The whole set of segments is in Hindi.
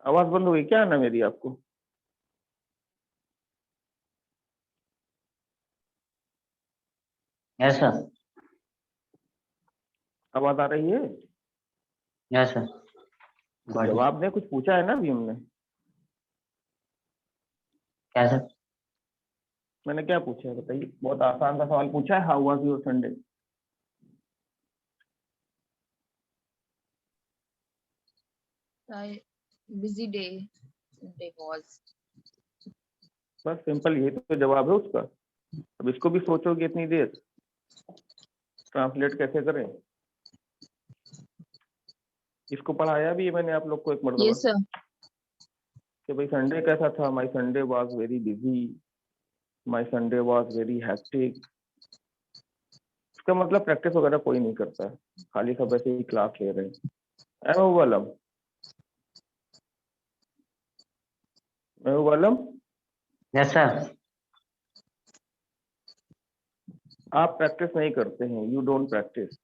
आवाज बंद हो गई क्या ना मेरी आपको? Yes sir. आवाज आ रही है? Yes sir. जवाब ने कुछ पूछा है ना अभी हमने? क्या सर? मैंने क्या पूछा है बताइए? बहुत आसान सा सवाल पूछा है, how was your Sunday? Busy day was. बस सिंपल, ये तो जवाब है उसका। अब इसको भी सोचोगे इतनी देर, ट्रांसलेट कैसे करें? इसको पढ़ाया भी है मैंने आप लोग को एक मरतबा यस सर। कि भाई संडे कैसा था। My Sunday was very busy, my Sunday was very hectic. इसका मतलब प्रैक्टिस वगैरह कोई नहीं करता है, खाली सब ऐसे ही क्लास ले रहे हैं। वालम वालम, यस सर। आप प्रैक्टिस नहीं करते हैं, यू डोंट प्रैक्टिस।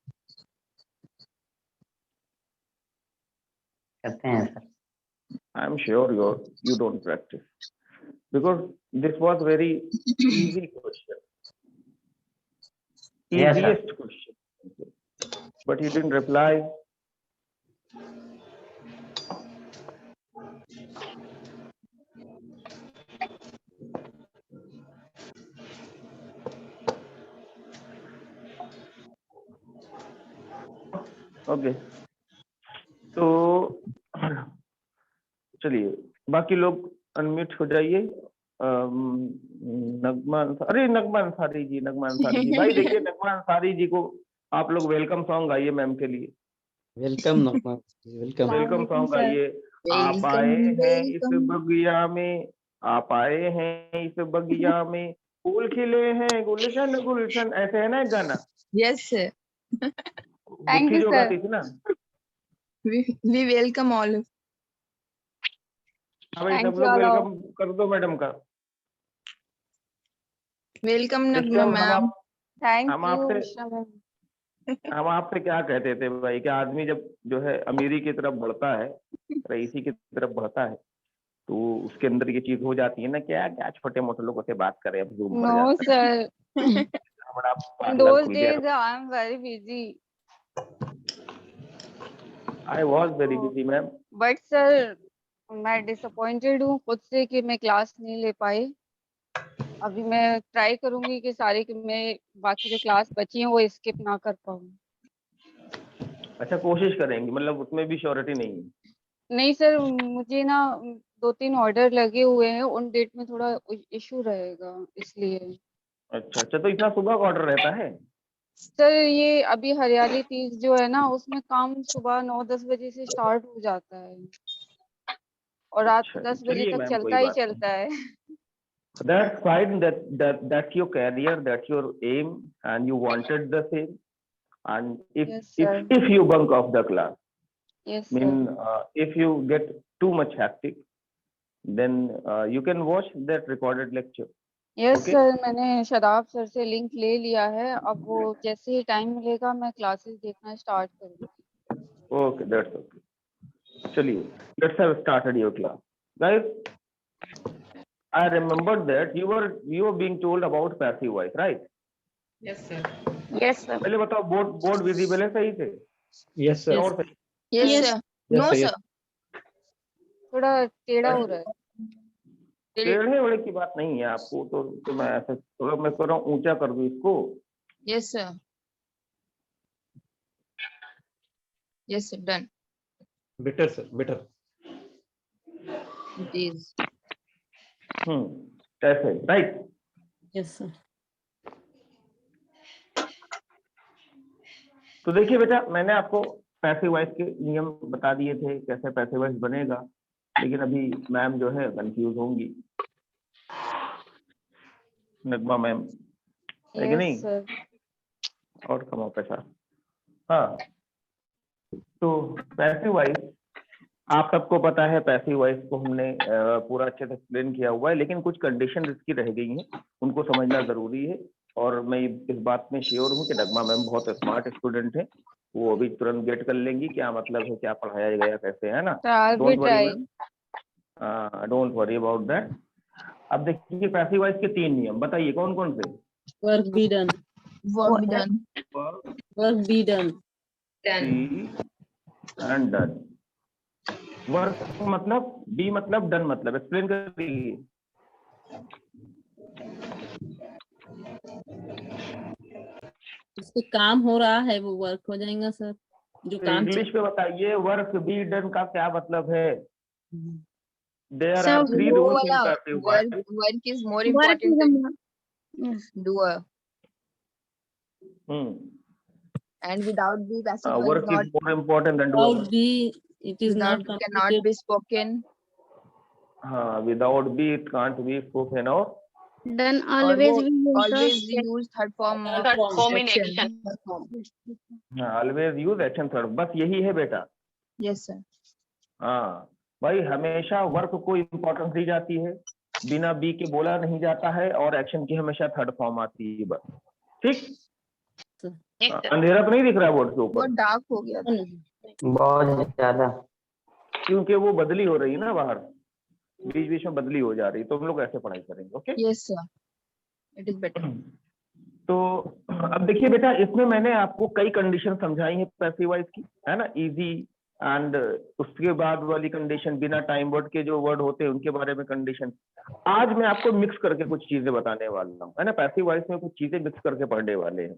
करते हैं sir. I am sure you don't practice because this was very easy question, Yes, sir. easiest question, but he didn't reply. Okay, तो चलिए बाकी लोग अनम्यूट हो जाइए। नगमा अरे नगमा अंसारी जी, नगमा अंसारी जी भाई देखिए, नगमा अंसारी जी को आप लोग वेलकम सॉन्ग गाइए मैम के लिए। वेलकम नगमा, वेलकम। वेलकम सॉन्ग गाइए। आप आए हैं इस बगिया में, आप आए हैं इस बगिया में, फूल खिले हैं गुलशन गुलशन, ऐसे है ना एक गाना? Yes sir. Thank you sir. गाती थी ना। We welcome all. हाँ भाई, सब लोग वेलकम कर दो मैडम का। Welcome Nagma ma'am. Thank you. हम आपसे क्या कहते थे भाई कि आदमी जब जो है अमीरी की तरफ बढ़ता है, रईसी की तरफ बढ़ता है, तो उसके अंदर ये चीज हो जाती है ना, क्या क्या छोटे मोटे लोगों से बात करें, अब जूम पर No, जाकर sir. बड़ा In पार्लर those खुल गया। days, I am very busy. I was very busy ma'am. But sir, मैं disappointed हूँ खुद से कि मैं क्लास नहीं ले पाई। अभी मैं ट्राई करूंगी कि सारी कि मैं बाकी जो क्लास बची हैं वो स्किप ना कर पाऊँ। अच्छा, कोशिश करेंगे, मतलब उसमें भी श्योरिटी नहीं है? नहीं सर, मुझे ना 2-3 ऑर्डर लगे हुए हैं, उन डेट में थोड़ा इशू रहेगा इसलिए। अच्छा अच्छा, तो इतना सुबह का ऑर्डर रहता है? सर ये अभी हरियाली तीज जो है ना, उसमें काम सुबह 9-10 बजे से स्टार्ट हो जाता है और रात अच्छा, 10 बजे चलिए तक मैम कोई चलता ही बात चलता है। नहीं। That's fine, that's your career, that's your aim, and you wanted the same. And Yes, sir. if you bunk off the class, Yes, mean sir. if you get too much hectic, then you can watch that recorded lecture. Yes Okay? Sir, मैंने शदाब सर से लिंक ले लिया है। अब वो जैसे ही टाइम मिलेगा मैं क्लासेस देखना स्टार्ट करूँगी। Okay, that's okay. चलिए, let's have started your class, guys. I remembered that you were being told about passive voice, right? Yes sir. Yes sir. पहले बताओ, बोर्ड विजिबल है सही से? Yes sir. और सही? Yes sir. No sir. थोड़ा टेढ़ा हो रहा है। टेढ़े वेढ़े की बात नहीं है आपको, तो मैं ऐसे थोड़ा मैं कर रहा हूँ, ऊंचा कर दूं इसको। Yes sir. Yes sir, done. Better sir, better. It is. ऐसे राइट? Yes sir. तो देखिए बेटा, मैंने आपको पैसिव वॉइस के नियम बता दिए थे, कैसे पैसिव वॉइस बनेगा, लेकिन अभी मैम जो है कंफ्यूज होंगी, नगमा मैम, है कि नहीं? सर। और कमाओ पैसा। हाँ, तो पैसिव वॉइस आप सबको पता है, पैसिव वॉइस को हमने पूरा अच्छे से एक्सप्लेन किया हुआ है, लेकिन कुछ कंडीशन इसकी रह गई हैं, उनको समझना जरूरी है। और मैं इस बात में श्योर हूँ कि नगमा मैम बहुत स्मार्ट स्टूडेंट है, वो अभी तुरंत गेट कर लेंगी क्या मतलब है, क्या पढ़ाया गया कैसे, है ना? I'll be don't worry trying. Ma'am, don't worry about that. अब देखिए पैसिव वॉइस के 3 नियम बताइए कौन कौन से। Work be done. Work Work be done. And done. Work मतलब, बी मतलब, डन मतलब, एक्सप्लेन करिए। उससे काम हो रहा है वो वर्क हो जाएगा सर। जो काम इंग्लिश में बताइए वर्क बी डन का क्या मतलब है। There So, are 3 rules in passive voice. work is more work important is than yes. doer. And without be passive voice work not is more important then without doer. be it is without not cannot completed. be spoken हाँ, without B it can't be spoken और Then or always वो we use always the use third form of Third form in action. Always use action third, बस यही है बेटा। Yes sir. हाँ भाई, हमेशा वर्क को इम्पोर्टेंस दी जाती है, बिना बी के बोला नहीं जाता है, और एक्शन की हमेशा थर्ड फॉर्म आती है बस। ठीक, अंधेरा तो नहीं दिख रहा है बोर्ड के वो ऊपर, डार्क हो गया था। बहुत ज्यादा। क्योंकि वो बदली हो रही है ना बाहर, बीच बीच में बदली हो जा रही है, तो हम लोग ऐसे पढ़ाई करेंगे। Okay Yes sir. It is better. तो अब देखिए बेटा, इसमें मैंने आपको कई कंडीशन समझाई है पैसिव वॉइस की, है ना, इजी एंड उसके बाद वाली कंडीशन, बिना टाइम वर्ड के जो वर्ड होते हैं उनके बारे में कंडीशन। आज मैं आपको मिक्स करके कुछ चीजें बताने वाला हूँ, है ना, पैसिव वॉइस में कुछ चीजें मिक्स करके पढ़ने वाले हैं।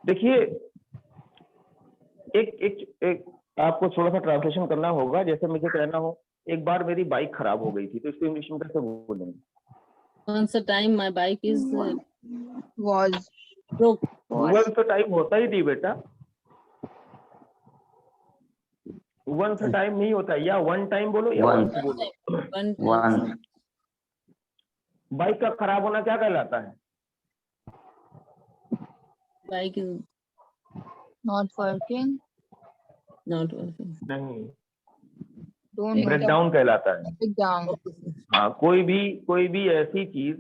देखिए एक आपको थोड़ा सा ट्रांसलेशन करना होगा। जैसे मुझे कहना हो एक बार मेरी बाइक खराब हो गई थी, तो इसको इंग्लिश में कैसे बोलेंगे? Once a time my bike is was broke. Once time होता ही नहीं बेटा, वंस टाइम नहीं होता, या वन टाइम बोलो या Once. वंस बोलो। One one. बाइक का खराब होना क्या कहलाता है? bike is Not working. not working. नहीं, Don't ब्रेक डाउन कहलाता है। break down. हाँ, कोई भी ऐसी चीज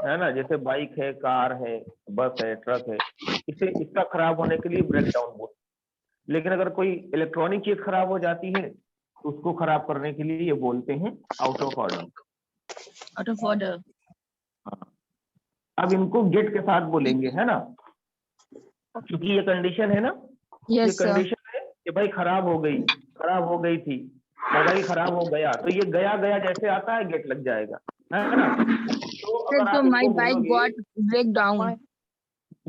है ना, जैसे बाइक है, कार है, बस है, ट्रक है, इसे इसका खराब होने के लिए ब्रेक डाउन बोलते हैं। लेकिन अगर कोई इलेक्ट्रॉनिक चीज खराब हो जाती है तो उसको खराब करने के लिए ये बोलते हैं out of order. Out of order. अब इनको गेट के साथ बोलेंगे, है ना, क्योंकि ये कंडीशन है ना, ये Yes sir. कंडीशन है कि भाई खराब हो गई थी, मोबाइल खराब हो गया, तो ये गया गया जैसे आता है गेट लग जाएगा, है ना। तो Sir, अगर so आप my इसको bike बोलोगे got break down.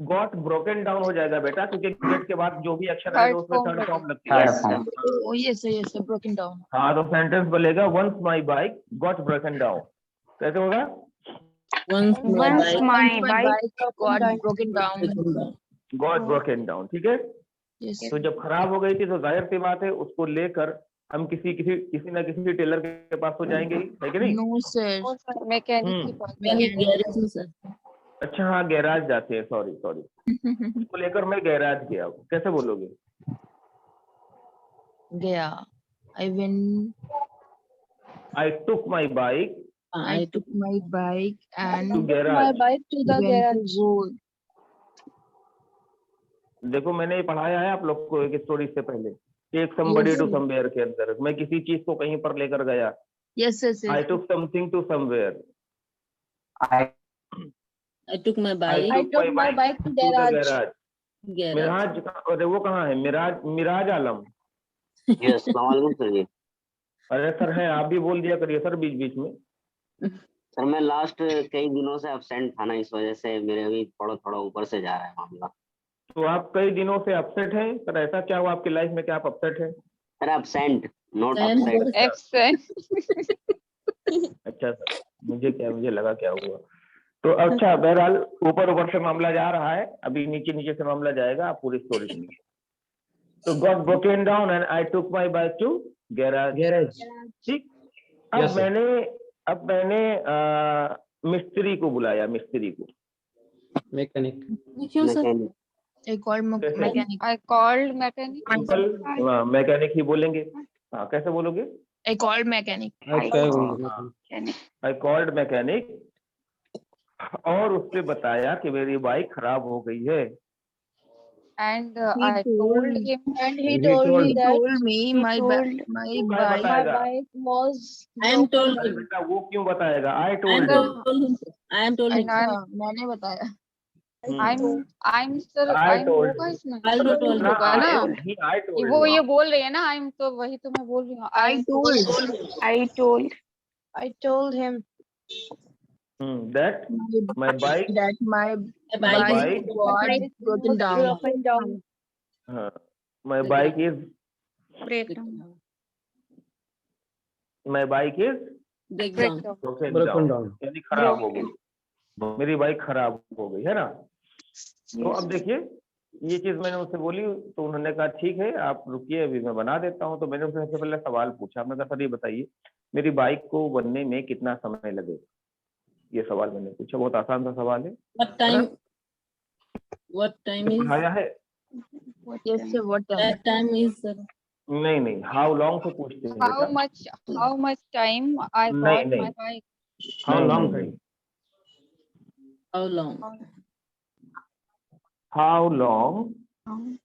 Got broken down हो जाएगा बेटा, क्योंकि गेट के बाद जो भी एक्शन आएगा उसमें थर्ड फॉर्म लगती है। Third form. Oh yes sir, broken down. हाँ, तो सेंटेंस बोलेगा once my bike got broken down. कैसे होगा? Once my Once bike my got bike broken down. Got broken down, ठीक है। Yes. तो जब खराब हो गई थी तो जाहिर सी बात है उसको लेकर हम किसी ना किसी टेलर के पास तो जाएंगे ही, है कि नहीं? No sir. मैकेनिक के पास Garage में sir. अच्छा हाँ, गैराज जाते हैं, सॉरी उसको लेकर मैं गैराज गया। कैसे बोलोगे? गया. I went. I took my bike I took my bike and to garage. Bike to the went garage. to go. देखो मैंने ये पढ़ाया है आप लोग को एक स्टोरी से पहले, take somebody Yes, to sir. Somewhere के अंदर मैं किसी चीज को कहीं पर लेकर गया। Yes sir. I took something to somewhere. I took my bike. I took my bike to to the garage. Garage. Miraj, अरे वो कहाँ है? मिराज आलम। जी अस्सलाम वालेकुम सर जी। अरे सर है, आप भी बोल दिया करिए सर बीच बीच में। सर मैं लास्ट कई दिनों से एब्सेंट था ना, इस वजह से मेरे अभी थोड़ा ऊपर से जा रहा है मामला। तो आप कई दिनों से अपसेट हैं सर, ऐसा क्या हुआ आपकी लाइफ में कि आप अपसेट हैं? Sir absent not Absent. Upset. Absent. अच्छा सर, मुझे लगा क्या हुआ। तो अच्छा, बहरहाल ऊपर से मामला जा रहा है, अभी नीचे से मामला जाएगा, आप पूरी स्टोरी सुनिए। तो got broken down and I took my bike to garage. ठीक, Yes, sir. अब मैंने मिस्त्री को बुलाया, मिस्त्री को। Mechanic. क्यों sir? मैकेनिक। I called कैसे? mechanic. I called mechanic. Simple mechanic ही बोलेंगे। हाँ, कैसे बोलोगे? I called mechanic. I called mechanic और उससे बताया कि मेरी बाइक खराब हो गई है। and He I told told- him And he He told told- me He that told me he my told my वो क्या bike my बताएगा? bike was I am told broken अरे him. बेटा वो क्यों बताएगा? आई I am told No, him. told him. I am told him. and I'm हाँ, मैंने बताया I'm sir I I'm told होगा him। इसमें I तो told झूठ him। होगा ना। आई टोल्ड वो ये बोल रही है ना I'm, तो वही तो मैं बोल रही हूँ I told I told him that my bike that my My bike bike got bike broken was down. broken down. My bike is my bike is breakdown. broken Broken down, down. यानी खराब हो गई, मेरी बाइक खराब हो गई है ना। तो अब देखिए ये चीज मैंने उससे बोली तो उन्होंने कहा ठीक है आप रुकिए अभी मैं बना देता हूँ। तो मैंने उससे सबसे पहले सवाल पूछा, मैंने कहा सर ये बताइए मेरी बाइक को बनने में कितना समय लगेगा? ये सवाल मैंने पूछा, बहुत आसान सा सवाल है। What time? What time is? पढ़ाया है? Yes sir, what time? That time is नहीं नहीं, हाउ लॉन्ग से पूछते हैं how बेटा। much time I नहीं, got नहीं। my bike। How नहीं, long नहीं, time? how long? How long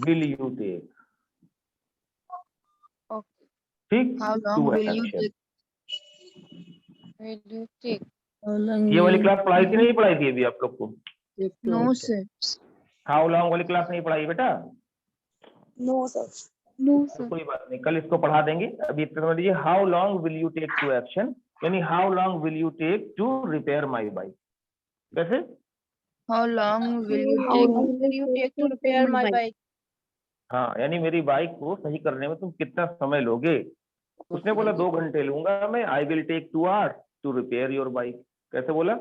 will you take? ठीक, How long to will you action. take? Will you take? How long? ये वाली will- क्लास पढ़ाई थी नहीं पढ़ाई थी अभी आप लोग को? No sir. हाउ लॉन्ग वाली क्लास नहीं पढ़ाई बेटा? No, sir. No तो कोई बात नहीं, कल इसको पढ़ा देंगे। अभी इतना समझ लीजिए, how long will you take to action, यानी how long will you take to repair my bike. कैसे? How long will you How take? long will you take to repair my bike? हाँ, यानी मेरी बाइक को सही करने में तुम कितना समय लोगे? उसने बोला 2 घंटे लूंगा मैं। I will take 2 hours to repair your bike. कैसे बोला?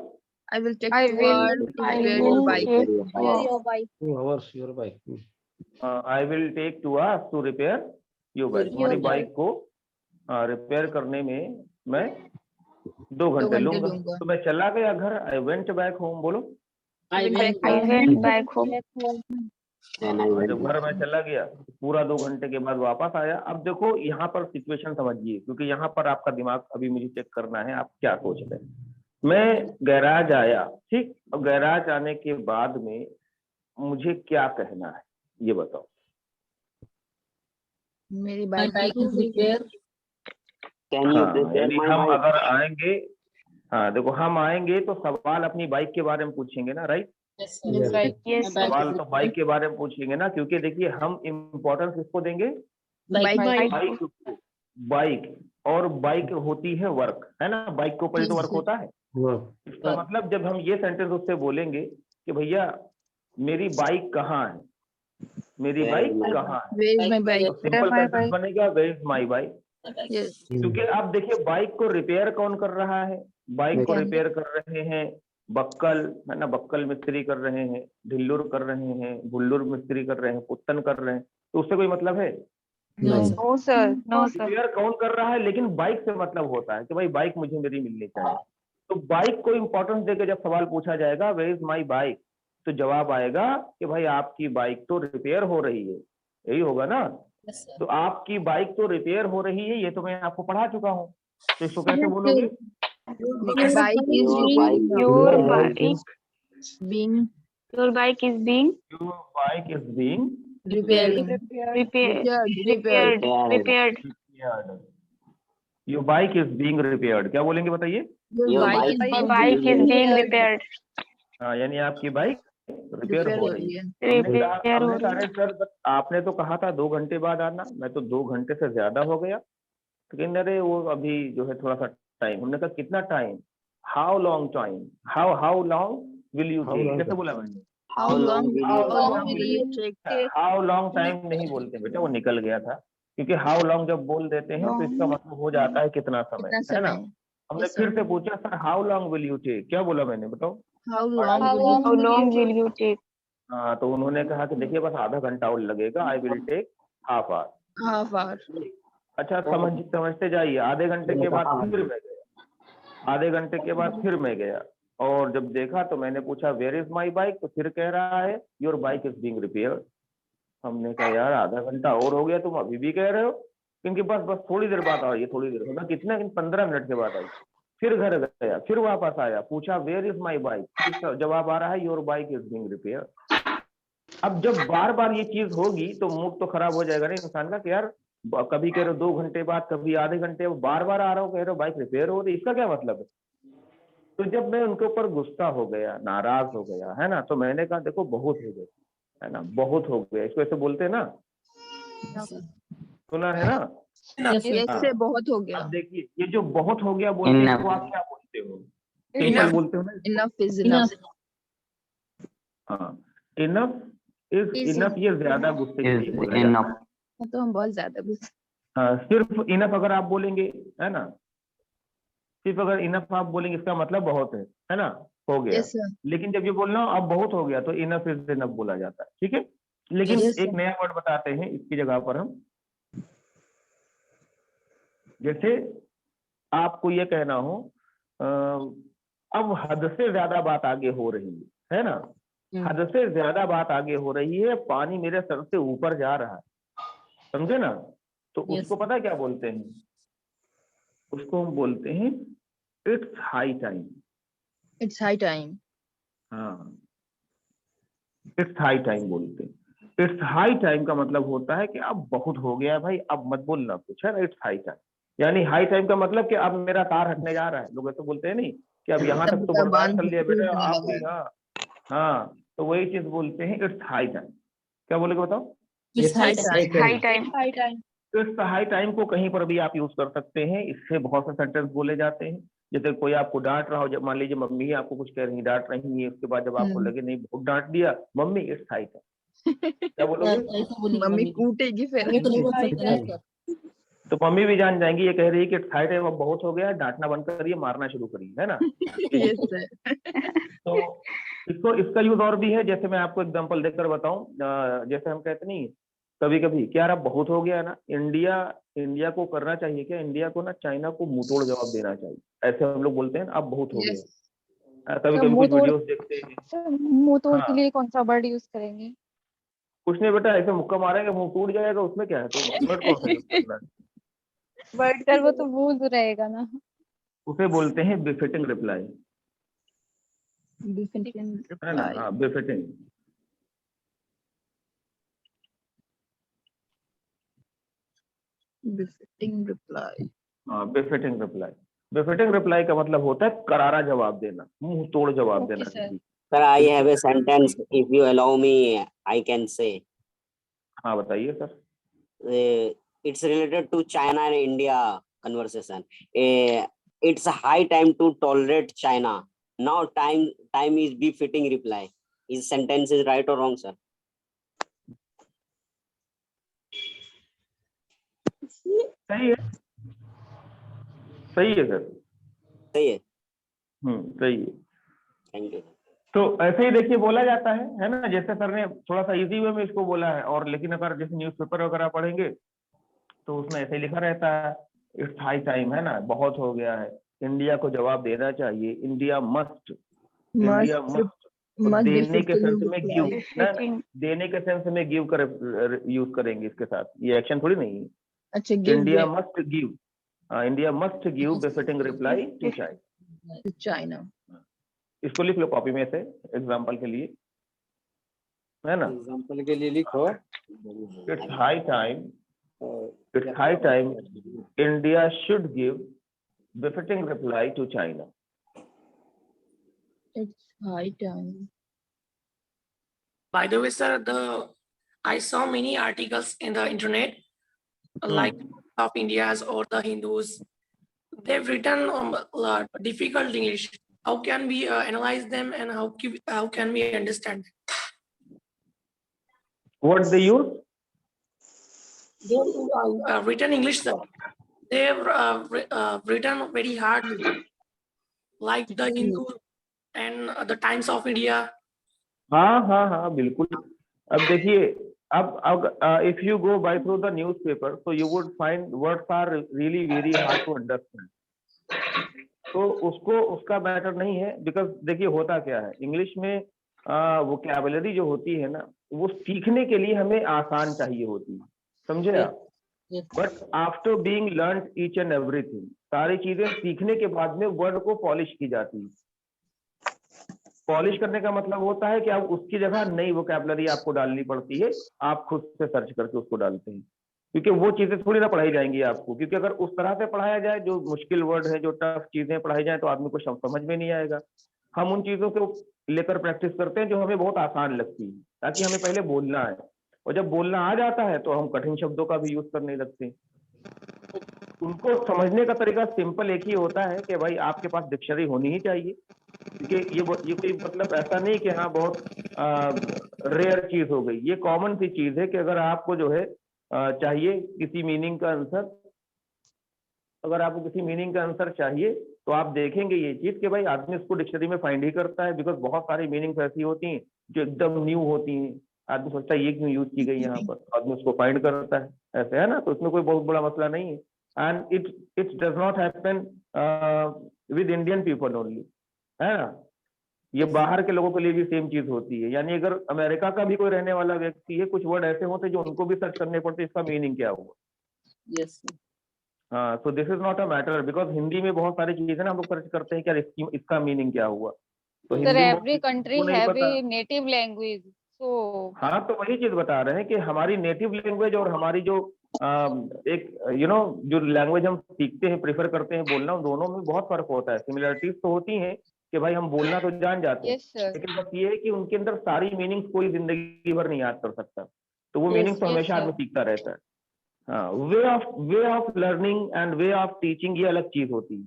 I will take I 2 will- hours to I repair will your bike. repair your bike. 2 hours your bike. I will take 2 hours to repair your bike. तुम्हारी बाइक को रिपेयर करने में मैं 2 घंटे घंटे लूंगा। लूंगा। तो मैं चला गया घर। I went back home. बोलो। I went I back. went back home. Then I went जब घर में चला गया पूरा 2 घंटे के बाद वापस आया। अब देखो यहाँ पर सिचुएशन समझिए, क्योंकि यहाँ पर आपका दिमाग अभी मुझे चेक करना है आप क्या सोच रहे हैं। मैं गैराज आया, ठीक। अब गैराज आने के बाद में मुझे क्या कहना है ये बताओ। मेरी My bike bike is repaired. Can you हाँ, prepare यानी my हम bike? अगर आएंगे, हाँ देखो हम आएंगे तो सवाल अपनी बाइक के बारे में पूछेंगे ना, right? Yes, sir. Yes. Right. Yes. My bike सवाल is तो बाइक के बारे में पूछेंगे ना, क्योंकि देखिए हम इम्पोर्टेंस किसको देंगे? bike. Bike. बाइक को। बाइक और बाइक होती है वर्क, है ना? बाइक के ऊपर ही तो वर्क होता है। Work. इसका मतलब जब हम ये सेंटेंस उससे बोलेंगे कि भैया मेरी बाइक कहाँ है, मेरी Where बाइक is my कहाँ है, Where is my तो bike? Simple my sentence bike? बनेगा where is my bike. My bike. Yes. क्योंकि आप देखिए बाइक को रिपेयर कौन कर रहा है? बाइक को मैकेनिक। रिपेयर कर रहे हैं बक्कल, है ना? बक्कल मिस्त्री कर रहे हैं, ढिल्लुर कर रहे हैं, बुल्लुर मिस्त्री कर रहे हैं, पुत्तन कर रहे हैं। तो उससे कोई मतलब है? No, No. sir. No sir. No sir. Repair कौन कर रहा है? लेकिन बाइक से मतलब होता है कि भाई बाइक मुझे मेरी मिलनी चाहिए। तो बाइक को इंपॉर्टेंस देकर जब सवाल पूछा जाएगा वेयर इज माई बाइक, तो जवाब आएगा कि भाई आपकी बाइक तो रिपेयर हो रही है। यही होगा ना? Yes, sir. तो आपकी बाइक तो रिपेयर हो रही है, ये तो मैं आपको पढ़ा चुका हूँ। तो इसको कैसे बोलोगे? My bike is Your bike Your Your bike bike is being Your bike is being Your bike is being repaired. repaired. Repaired. Repaired. repaired. Your bike is being repaired. क्या बोलेंगे बताइए? Your Your bike bike is Your being bike is being repaired. हाँ, यानी आपकी बाइक रिपेयर repaired हो हो रही रही है। है। हमने कहा Repair हो हमने कहा रही अरे सर बट आपने तो कहा था 2 घंटे बाद आना, मैं तो 2 घंटे से ज्यादा हो गया। तो कहने अरे वो अभी जो है थोड़ा सा टाइम। हमने कहा कितना time? How long time? How long will you How take? long कैसे time? बोला मैंने? How long long will you take? How long time नहीं बोलते बेटा, वो निकल गया था। क्योंकि हाउ लॉन्ग जब बोल देते हैं तो इसका मतलब हो जाता है कितना समय, कितना है ना? समय? हमने Yes, फिर sir. से पूछा sir how long will you take? क्या बोला मैंने बताओ? How long How will you long take? How long will you take? हाँ, तो उन्होंने कहा कि देखिए बस आधा घंटा और लगेगा। I will take half hour. Half hour. अच्छा समझते जाइए। आधे घंटे के बाद फिर मैं गया, आधे घंटे के बाद फिर मैं गया और जब देखा तो मैंने पूछा वेयर इज माई बाइक? तो फिर कह रहा है your bike is being repaired. हमने कहा यार आधा घंटा और हो गया, तुम अभी भी कह रहे हो? क्योंकि बस थोड़ी देर बाद आई, थोड़ी देर होगा कितना, 15 मिनट के बाद आई। फिर घर गया, फिर वापस आया, पूछा वेयर इज माई बाइक? जवाब आ रहा है your bike is being repaired. अब जब बार बार ये चीज होगी तो मूड तो खराब हो जाएगा ना इंसान का कि यार कभी कह रहे हो 2 घंटे बाद, कभी आधे घंटे, बार बार आ रहा हूँ, कह रहे हो बाइक रिपेयर हो रही, इसका क्या मतलब है? तो जब मैं उनके ऊपर गुस्सा हो गया, नाराज हो गया, है ना, तो मैंने कहा देखो बहुत हो गया, है ना, बहुत हो गया, इसको ऐसे बोलते हैं ना, सुना है ना? यस ये हाँ। से बहुत हो गया. अब देखिए ये जो बहुत हो गया बोलते हैं इसको आप क्या बोलते हो? Simple Enough. बोलते हो ना? Enough is enough. हाँ, इनफ इज Is इनफ, ये ज्यादा गुस्से के लिए बोला जाता है। तो हम बहुत ज्यादा गुस्से. हाँ, सिर्फ इनफ अगर आप बोलेंगे, है ना, सिर्फ अगर इनफ आप बोलेंगे इसका मतलब बहुत है ना, हो गया। Yes sir. लेकिन जब ये बोलना हो अब बहुत हो गया तो इनफ इज इनफ बोला जाता है, ठीक है। लेकिन Yes, एक sir. नया वर्ड बताते हैं इसकी जगह पर हम, जैसे आपको ये कहना हो अब हद से ज्यादा बात आगे हो रही है ना, हद से ज्यादा बात आगे हो रही है, पानी मेरे सर से ऊपर जा रहा है, समझे ना? तो Yes. उसको पता है क्या बोलते हैं? उसको हम बोलते हैं it's high time. It's high time. हाँ, इट्स हाई टाइम बोलते हैं। इट्स हाई टाइम का मतलब होता है कि अब बहुत हो गया भाई, अब मत बोलना कुछ, है ना, इट्स हाई टाइम। यानी हाई टाइम का मतलब कि अब मेरा तार हटने जा रहा है, लोग ऐसे बोलते हैं नहीं कि अब यहाँ तक तो तब बर्दाश्त कर बांध लिया बेटा, टूटने आप लगा. हाँ हाँ, तो वही चीज बोलते हैं इट्स हाई टाइम। क्या बोलेगे बताओ? It's high High time. time. High time. तो इस हाई टाइम को कहीं पर भी आप यूज कर सकते हैं, इससे बहुत से सेंटेंस बोले जाते हैं। जैसे कोई आपको डांट रहा हो, जब मान लीजिए मम्मी ही आपको कुछ कह रही डांट रही है, उसके बाद जब आपको लगे नहीं बहुत डांट दिया, मम्मी इट्स हाई टाइम, क्या बोलोगे? ऐसा बोलेंगे मम्मी मम्मी को। कूटेगी फिर. मम्मी तो नहीं बोल सकते ना सर। तो मम्मी भी जान जाएंगी ये कह रही है कि इट्स हाई टाइम, अब बहुत हो गया, डांटना बंद करिए, मारना शुरू करिए, है ना। Yes sir. तो इसको इसका यूज और भी है, जैसे मैं आपको एग्जांपल देकर बताऊं, जैसे हम कहते नहीं कभी कभी क्या यार अब बहुत हो गया ना, इंडिया को करना चाहिए क्या, इंडिया को ना चाइना को मुंहतोड़ जवाब देना चाहिए, ऐसे हम लोग बोलते हैं ना, अब बहुत हो Yes. गया। कभी सर, कभी मुंह कुछ तोड़ वीडियोस देखते हैं। सर, मुंह तोड़ के हाँ, लिए कौन सा वर्ड यूज करेंगे? कुछ नहीं बेटा, ऐसे मुक्का मारेंगे मुंह टूट जाएगा, उसमें क्या है, तो वर्ड कौन सा यूज करना है? वर्ड सर वो तो मुंह रहेगा ना। उसे बोलते हैं बिफिटिंग रिप्लाई, Befitting है ना। reply. हाँ, बिफिटिंग। Befitting reply. हाँ, बिफिटिंग रिप्लाई। बिफिटिंग रिप्लाई का मतलब होता है करारा जवाब देना, मुंह तोड़ जवाब ओके देना सर। किसी। Sir, I have a sentence. If you allow me, I can say. हाँ बताइए sir. It's related to China and India conversation. It's a high time to tolerate China. Now time is befitting reply. Is sentence is right or wrong, sir? सही है, सही है सर। सही है. सही है। Thank you. तो ऐसे ही देखिए बोला जाता है ना, जैसे सर ने थोड़ा सा इजी वे में इसको बोला है, और लेकिन अगर जैसे न्यूज़पेपर वगैरह पढ़ेंगे तो उसमें ऐसे ही लिखा रहता है इट्स हाई टाइम, है ना, बहुत हो गया है, इंडिया को जवाब देना चाहिए, India must, India must. Must देने के befitting सेंस में reply. गिव ना, Befitting. देने के सेंस में गिव कर यूज करेंगे इसके साथ, ये एक्शन थोड़ी नहीं है। अच्छा, give India way must give, India must give befitting reply to China. to China. इसको लिख लो कॉपी में से एग्जांपल के लिए, है ना। एग्जांपल के लिए लिखो। It's high time India should give befitting reply to China. It's high time. By the way, sir, I saw many articles in the internet, like of India's or the Hindus. They've written difficult English. How can we analyze them, and how can we understand them? What they use? They've written English, sir. They've written very hard, like the Hindu and the Times of India. हाँ हाँ हाँ बिल्कुल। अब देखिए, अब if you go by through the newspaper तो you would find words are really very hard to understand. तो उसको उसका मैटर नहीं है, बिकॉज देखिए होता क्या है, इंग्लिश में वोकैबुलरी जो होती है ना, वो सीखने के लिए हमें आसान चाहिए होती है, समझे आप। But after being learn each and everything, सारी चीजें सीखने के बाद में वर्ड को पॉलिश की जाती है। पॉलिश करने का मतलब होता है कि अब उसकी जगह नई वोकैबुलरी आपको डालनी पड़ती है, आप खुद से सर्च करके उसको डालते हैं, क्योंकि वो चीजें थोड़ी ना पढ़ाई जाएंगी आपको, क्योंकि अगर उस तरह से पढ़ाया जाए, जो मुश्किल वर्ड है, जो टफ चीजें पढ़ाई जाए, तो आदमी को समझ में नहीं आएगा। हम उन चीजों को लेकर प्रैक्टिस करते हैं जो हमें बहुत आसान लगती है, ताकि हमें पहले बोलना है, और जब बोलना आ जाता है तो हम कठिन शब्दों का भी यूज करने लगते हैं। उनको समझने का तरीका सिंपल एक ही होता है कि भाई आपके पास डिक्शनरी होनी ही चाहिए, क्योंकि ये कोई मतलब ऐसा नहीं कि हाँ बहुत रेयर चीज हो गई, ये कॉमन सी चीज है कि अगर आपको जो है चाहिए किसी मीनिंग का आंसर, अगर आपको किसी मीनिंग का आंसर चाहिए तो आप देखेंगे ये चीज कि भाई आदमी उसको डिक्शनरी में फाइंड ही करता है, बिकॉज बहुत सारी मीनिंग्स ऐसी होती हैं जो एकदम न्यू होती हैं, आदमी सोचता है ये क्यों यूज की गई यहाँ पर, आदमी उसको फाइंड करता है, ऐसे है ना, तो उसमें कोई बहुत बड़ा मसला नहीं है। And it does not happen with Indian people only, है ना, ये बाहर के लोगों के लिए भी सेम चीज होती है। यानी अगर अमेरिका का भी कोई रहने वाला व्यक्ति है, कुछ वर्ड ऐसे होते हैं जो उनको भी सर्च करने पड़ते हैं, इसका मीनिंग क्या हुआ। यस हाँ, so this is not a matter, because Hindi में बहुत सारी चीजें ना हम लोग सर्च करते हैं, क्या इसका मीनिंग क्या हुआ, तो Sir, हिंदी में every country को नहीं have पता। a native language. So हाँ, तो वही चीज बता रहे हैं कि हमारी नेटिव लैंग्वेज और हमारी जो एक जो लैंग्वेज हम सीखते हैं, प्रेफर करते हैं बोलना, उन दोनों में बहुत फर्क होता है। सिमिलरिटीज तो होती हैं कि भाई हम बोलना तो जान जाते हैं, yes sir. लेकिन बस ये है कि उनके अंदर सारी मीनिंग्स कोई जिंदगी भर नहीं याद कर सकता, तो वो मीनिंग्स तो yes, हमेशा sir. आदमी सीखता रहता है। हाँ, way of learning and way of teaching ये अलग चीज होती है,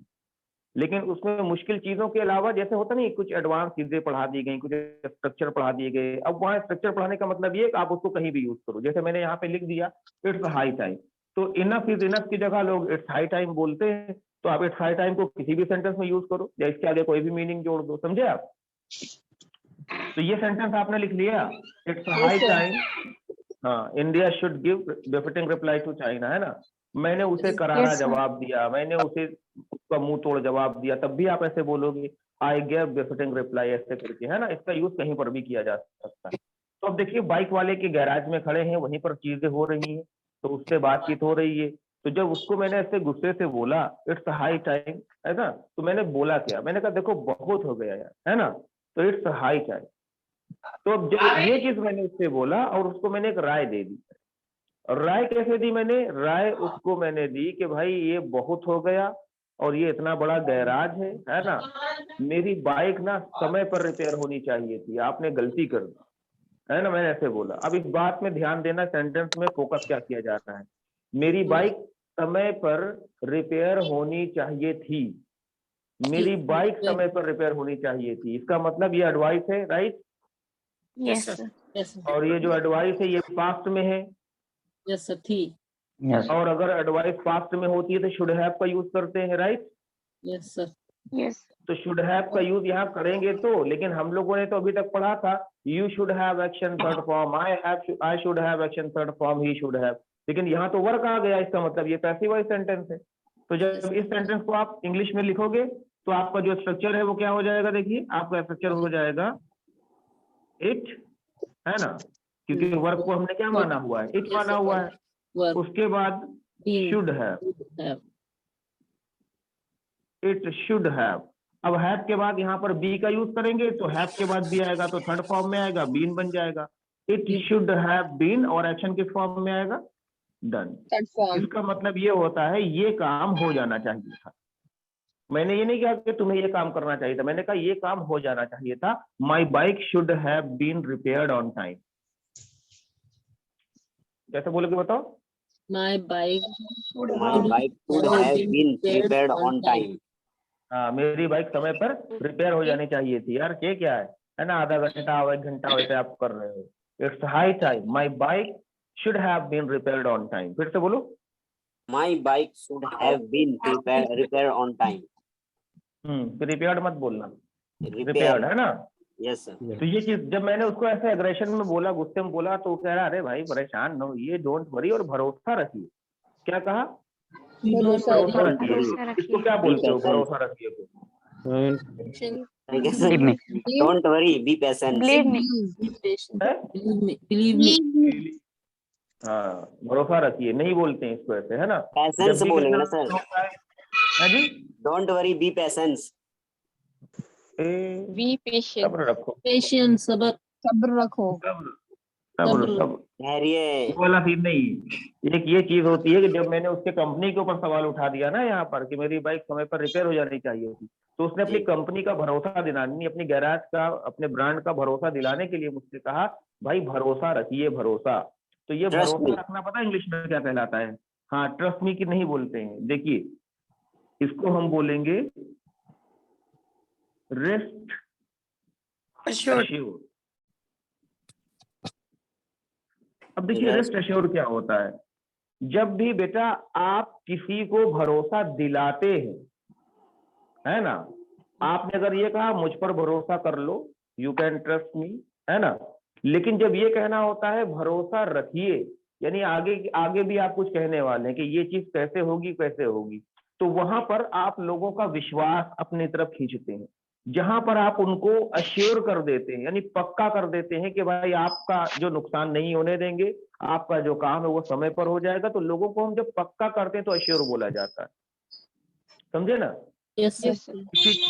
लेकिन उसमें मुश्किल चीजों के अलावा जैसे होता नहीं, कुछ एडवांस चीजें पढ़ा दी गई, कुछ स्ट्रक्चर पढ़ा दिए गए। अब वहाँ स्ट्रक्चर पढ़ाने का मतलब ये है कि आप उसको कहीं भी यूज करो, जैसे मैंने यहाँ पे लिख दिया इट्स हाई टाइम, तो इनफ इज इनफ की जगह लोग इट्स हाई टाइम बोलते हैं, तो आप इट्स हाई टाइम को किसी भी सेंटेंस में यूज करो, या इसके आगे कोई भी मीनिंग जोड़ दो, समझे आप। तो ये सेंटेंस आपने लिख लिया, इट्स हाई sir. टाइम, हाँ, India should give befitting reply to China, है ना, मैंने उसे करारा Yes, sir. जवाब दिया, मैंने उसे उसका मुंह तोड़ जवाब दिया, तब भी आप ऐसे बोलोगे आई गेव बेफिटिंग रिप्लाई, ऐसे करके, है ना, इसका यूज कहीं पर भी किया जा सकता है। तो अब देखिए, बाइक वाले के गैराज में खड़े हैं, वहीं पर चीजें हो रही हैं, तो उससे बातचीत हो रही है, तो जब उसको मैंने ऐसे गुस्से से बोला इट्स हाई टाइम, है ना, तो मैंने बोला क्या, मैंने कहा देखो बहुत हो गया यार, है ना, तो इट्स हाई टाइम। तो अब जब ये चीज मैंने उससे बोला और उसको मैंने एक राय दे दी, राय कैसे दी मैंने, राय उसको मैंने दी कि भाई ये बहुत हो गया और ये इतना बड़ा गैराज है ना, मेरी बाइक ना समय पर रिपेयर होनी चाहिए थी, आपने गलती कर दी, है ना, मैंने ऐसे बोला। अब इस बात में ध्यान देना, सेंटेंस में फोकस क्या किया जाता है, मेरी बाइक समय पर रिपेयर होनी चाहिए थी, मेरी बाइक समय पर रिपेयर होनी चाहिए थी, इसका मतलब ये एडवाइस है, राइट। Yes, sir. यस और ये जो एडवाइस है ये पास्ट में है, यस सर थी और अगर एडवाइस पास्ट में होती है तो शुड हैव का यूज करते हैं, राइट। Yes sir Yes. तो शुड हैव का यूज यहाँ करेंगे तो, लेकिन हम लोगों ने तो अभी तक पढ़ा था you should have action third form, I should have action third form, he should have, लेकिन यहाँ तो वर्क आ गया, इसका मतलब ये पैसिव वॉइस सेंटेंस है। तो जब इस सेंटेंस को आप इंग्लिश में लिखोगे तो आपका जो स्ट्रक्चर है वो क्या हो जाएगा, देखिए आपका स्ट्रक्चर हो जाएगा इट, है ना, क्योंकि वर्क को हमने क्या माना हुआ है, इट माना हुआ है, वर्क उसके बाद should have, have it should have. अब हैव के बाद यहाँ पर बी का यूज करेंगे तो हैव के बाद बी आएगा तो थर्ड फॉर्म में आएगा, बीन बन जाएगा, इट शुड हैव बीन, और एक्शन किस फॉर्म में आएगा, डन। इसका मतलब ये होता है ये काम हो जाना चाहिए था, मैंने ये नहीं कहा कि तुम्हें ये काम करना चाहिए था, मैंने कहा ये काम हो जाना चाहिए था, my bike should have been repaired on time. कैसे बोलोगे बताओ, my bike My bike should have been repaired on time. हाँ, मेरी बाइक समय पर रिपेयर हो जानी चाहिए थी, यार ये क्या है ना, आधा घंटा और 1 घंटा वैसे आप कर रहे हो, it's high time, my bike should have been repaired on time. फिर से बोलो, My bike should have been repaired on time. Repaired मत बोलना, Repair. रिपेयर्ड, है ना। Yes, sir. तो ये चीज जब मैंने उसको ऐसे एग्रेशन में बोला, गुस्से में बोला, तो वो कह रहा अरे भाई परेशान न होइए, डोंट वरी, और भरोसा रखिए। क्या कहा, भरोसा रखिए, इसको क्या बोलते हो, भरोसा रखिए को, I guess, don't worry, be patient. Believe me. Believe me हाँ, भरोसा रखिए नहीं बोलते हैं इसको ऐसे, है ना। Patience जब भी बोलेंगे ना किसी सर। होता है, हाँ जी, Don't worry, be patient. Be patient. सब्र रखो, पेशेंस, सबर, सब्र रखो। सब्र सब्र सब्र। सब्र। धैर्य। वो वाला सीन नहीं। एक ये चीज होती है कि जब मैंने उसके कंपनी के ऊपर सवाल उठा दिया ना यहाँ पर कि मेरी बाइक समय पर रिपेयर हो जानी चाहिए थी, तो उसने अपनी जी। कंपनी का भरोसा दिलाने, अपनी गैराज का, अपने ब्रांड का भरोसा दिलाने के लिए मुझसे कहा भाई भरोसा रखिए, भरोसा। तो ये Trust भरोसा me. रखना पता है इंग्लिश में क्या कहलाता है? हाँ, ट्रस्ट मी की नहीं बोलते हैं, देखिए इसको हम बोलेंगे रेस्ट Assured. एश्योर। अब देखिए रेस्ट एश्योर क्या होता है? जब भी बेटा आप किसी को भरोसा दिलाते हैं, है ना, आपने अगर ये कहा मुझ पर भरोसा कर लो, यू कैन ट्रस्ट मी, है ना, लेकिन जब ये कहना होता है भरोसा रखिए, यानी आगे आगे भी आप कुछ कहने वाले हैं कि ये चीज कैसे होगी कैसे होगी, तो वहां पर आप लोगों का विश्वास अपनी तरफ खींचते हैं। जहां पर आप उनको अश्योर कर देते हैं, यानी पक्का कर देते हैं कि भाई आपका जो नुकसान नहीं होने देंगे, आपका जो काम है वो समय पर हो जाएगा, तो लोगों को हम जब पक्का करते हैं तो अश्योर बोला जाता है। समझे ना? Yes yes sir. सर।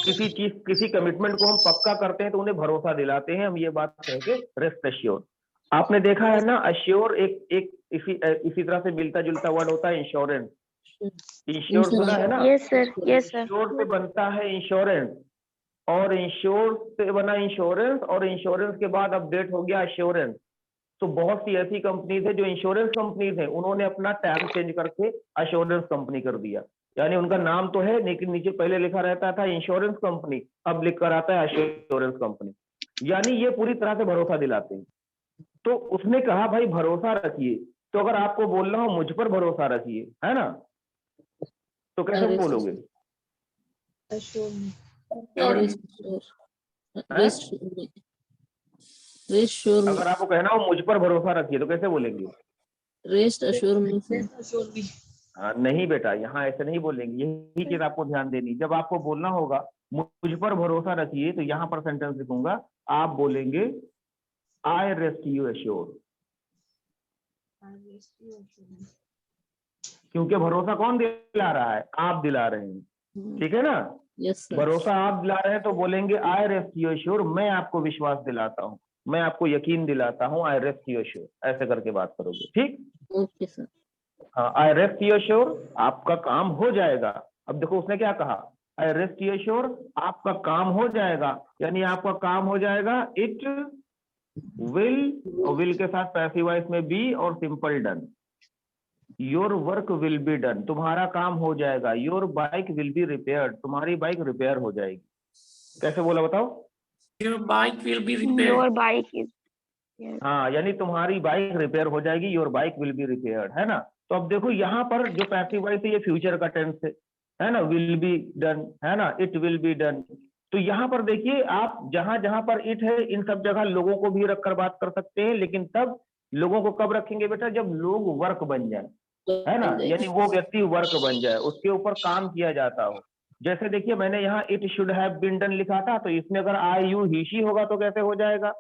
किसी चीज, किसी कमिटमेंट को हम पक्का करते हैं तो उन्हें भरोसा दिलाते हैं हम, ये बात कह के रेस्ट एश्योर। आपने देखा है ना, अश्योर एक एक इसी तरह से मिलता जुलता वर्ड होता है इंश्योरेंस। इंश्योर सुना है ना? Yes sir. Yes sir. Ensure से बनता है इंश्योरेंस, और इंश्योर से बना इंश्योरेंस, और इंश्योरेंस के बाद अपडेट हो गया अश्योरेंस। तो बहुत सी ऐसी कंपनीज है जो इंश्योरेंस कंपनीज है, उन्होंने अपना टैग चेंज करके अश्योरेंस कंपनी कर दिया, यानी उनका नाम तो है लेकिन नीचे पहले लिखा रहता था इंश्योरेंस कंपनी, अब लिख कर आता है अश्योरेंस कंपनी, यानी ये पूरी तरह से भरोसा दिलाते हैं। तो उसने कहा भाई भरोसा रखिए, तो अगर आपको बोलना हो मुझ पर भरोसा रखिए, है ना, तो कैसे Rest बोलोगे? रेस्ट श्योर मी, अगर आपको कहना हो मुझ पर भरोसा रखिए तो कैसे बोलेंगे? रेस्ट अश्योर मी सर। हाँ, नहीं बेटा, यहाँ ऐसे नहीं बोलेंगे, यही चीज आपको ध्यान देनी। जब आपको बोलना होगा मुझ पर भरोसा रखिए, तो यहाँ पर सेंटेंस लिखूंगा, आप बोलेंगे आई रेस्ट यू एश्योर। क्योंकि भरोसा कौन दिला रहा है? आप दिला रहे हैं, ठीक है ना? Yes sir. भरोसा आप दिला रहे हैं तो बोलेंगे आई रेस्ट यू एश्योर, मैं आपको विश्वास दिलाता हूँ, मैं आपको यकीन दिलाता हूँ, आई रेस्ट यू एश्योर, ऐसे करके बात करोगे, ठीक? Okay sir. हाँ, आई रेस्ट यू एश्योर, आपका काम हो जाएगा। अब देखो उसने क्या कहा, आई रेस्ट यू एश्योर, आपका काम हो जाएगा, यानी आपका काम हो जाएगा, इट विल, और विल के साथ पैसिव वॉइस में बी और simple done. Your work will be done, तुम्हारा काम हो जाएगा। Your bike will be repaired, तुम्हारी बाइक रिपेयर हो जाएगी। कैसे बोला बताओ? Your bike will be repaired. Your bike is. हाँ, यानी तुम्हारी बाइक रिपेयर हो जाएगी, your bike will be repaired, है ना? तो अब देखो यहाँ पर जो पैसिव वॉइस है ये फ्यूचर का टेंस है ना, विल बी डन, है ना, इट विल बी डन। तो यहाँ पर देखिए आप जहां जहां पर इट है इन सब जगह लोगों को भी रखकर बात कर सकते हैं, लेकिन तब लोगों को कब रखेंगे बेटा? जब लोग वर्क बन जाए, है ना, यानी वो व्यक्ति वर्क बन जाए, उसके ऊपर काम किया जाता हो। जैसे देखिए मैंने यहाँ it should have been done लिखा था, तो इसमें अगर आई यू ही शी होगा तो कैसे हो जाएगा?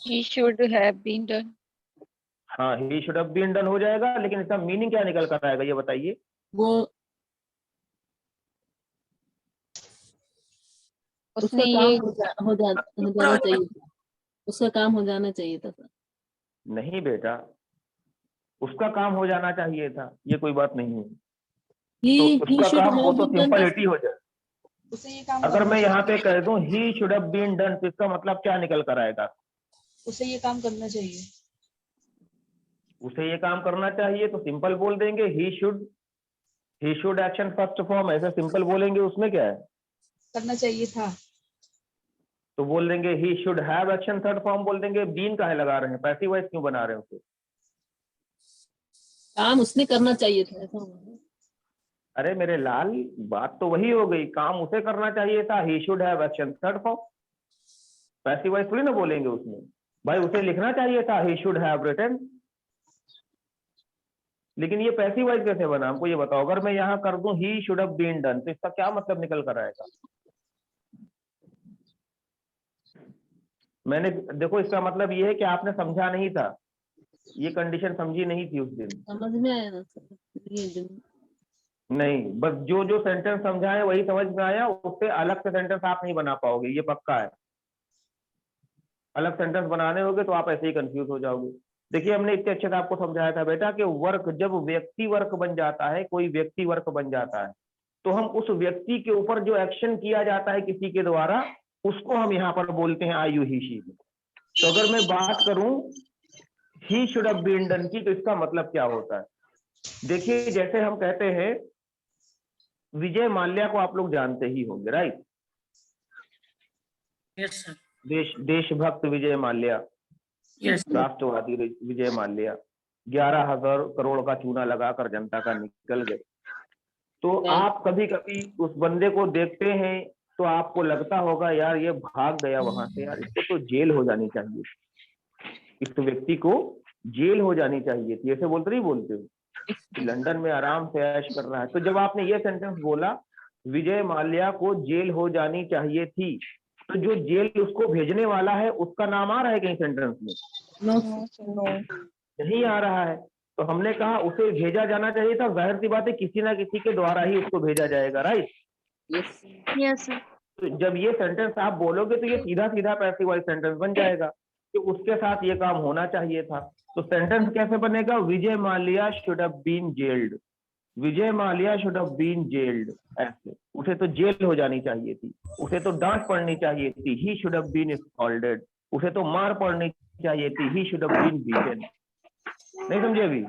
He should have been done. हाँ, he should have been done हो जाएगा, लेकिन इसका मीनिंग क्या निकल कर आएगा ये बताइए? वो उसका उसने काम ये हो जाना चाहिए था, उसका काम हो जाना चाहिए था सर। नहीं बेटा, उसका काम हो जाना चाहिए था, ये कोई बात नहीं है। He तो उसका should काम हो have तो been done सिंपलिटी हो जाए। उसे ये काम अगर मैं यहाँ पे कह दूं he should have been done, तो इसका मतलब क्या निकल कर आएगा? उसे ये काम करना चाहिए। उसे ये काम करना चाहिए तो सिंपल बोल देंगे he should action first form, ऐसे सिंपल बोलेंगे, उसमें क्या है? करना चाहिए था। तो बोल देंगे ही should have action third form बोल देंगे। बीन काहे लगा रहे हैं? पैसिव वॉइस क्यों बना रहे हैं उसे? काम उसने करना चाहिए था, ऐसा होगा। अरे मेरे लाल, बात तो वही हो गई, काम उसे करना चाहिए था, ही should have action third form. Passive voice थोड़ी ना बोलेंगे उसमें, भाई उसे लिखना चाहिए था ही शुड हैव रिटन। लेकिन ये पैसिव वॉइस कैसे बना हमको ये बताओ? अगर मैं यहाँ कर दूं he should have been done, तो इसका क्या मतलब निकल कर आएगा? मैंने देखो इसका मतलब ये है कि आपने समझा नहीं था, ये कंडीशन समझी नहीं थी उस दिन। समझ में आया ना सर, ये नहीं, बस जो जो सेंटेंस समझाए वही समझ में आया, उससे अलग से सेंटेंस आप नहीं बना पाओगे, ये पक्का है। अलग सेंटेंस बनाने होगे तो आप ऐसे ही कंफ्यूज हो जाओगे। देखिए हमने इतने अच्छे से आपको समझाया था बेटा कि वर्क जब व्यक्ति वर्क बन जाता है, कोई व्यक्ति वर्क बन जाता है, तो हम उस व्यक्ति के ऊपर जो एक्शन किया जाता है किसी के द्वारा, उसको हम यहाँ पर बोलते हैं आई यू ही शी। तो अगर मैं बात करूं he should have been done की, तो इसका मतलब क्या होता है? देखिए जैसे हम कहते हैं विजय माल्या को आप लोग जानते ही होंगे, राइट? Yes, sir. देशभक्त विजय माल्या, Yes, sir. राष्ट्रवादी विजय माल्या 11,000 करोड़ का चूना लगाकर जनता का निकल गए। तो आप कभी कभी उस बंदे को देखते हैं तो आपको लगता होगा यार ये भाग गया वहां से, यार इसको तो जेल हो जानी चाहिए, इस व्यक्ति को जेल हो जानी चाहिए थी। ऐसे बोलते नहीं बोलते हो? लंदन में आराम से ऐश कर रहा है। तो जब आपने ये सेंटेंस बोला विजय माल्या को जेल हो जानी चाहिए थी, तो जो जेल उसको भेजने वाला है उसका नाम आ रहा है कहीं सेंटेंस में? नहीं आ रहा है। तो हमने कहा उसे भेजा जाना चाहिए था, जाहिर सी बात है किसी ना किसी के द्वारा ही उसको भेजा जाएगा, राइट? Yes, sir. तो जब ये सेंटेंस आप बोलोगे तो ये सीधा सीधा पैसिव वॉइस सेंटेंस बन जाएगा कि उसके साथ ये काम होना चाहिए था। तो सेंटेंस कैसे बनेगा? Vijay Mallya should have been jailed, Vijay Mallya should have been jailed. ऐसे उसे तो जेल हो जानी चाहिए थी, उसे तो डांट पड़नी चाहिए थी, he should have been scolded, उसे तो मार पड़नी चाहिए थी, he should have been beaten. नहीं समझे अभी?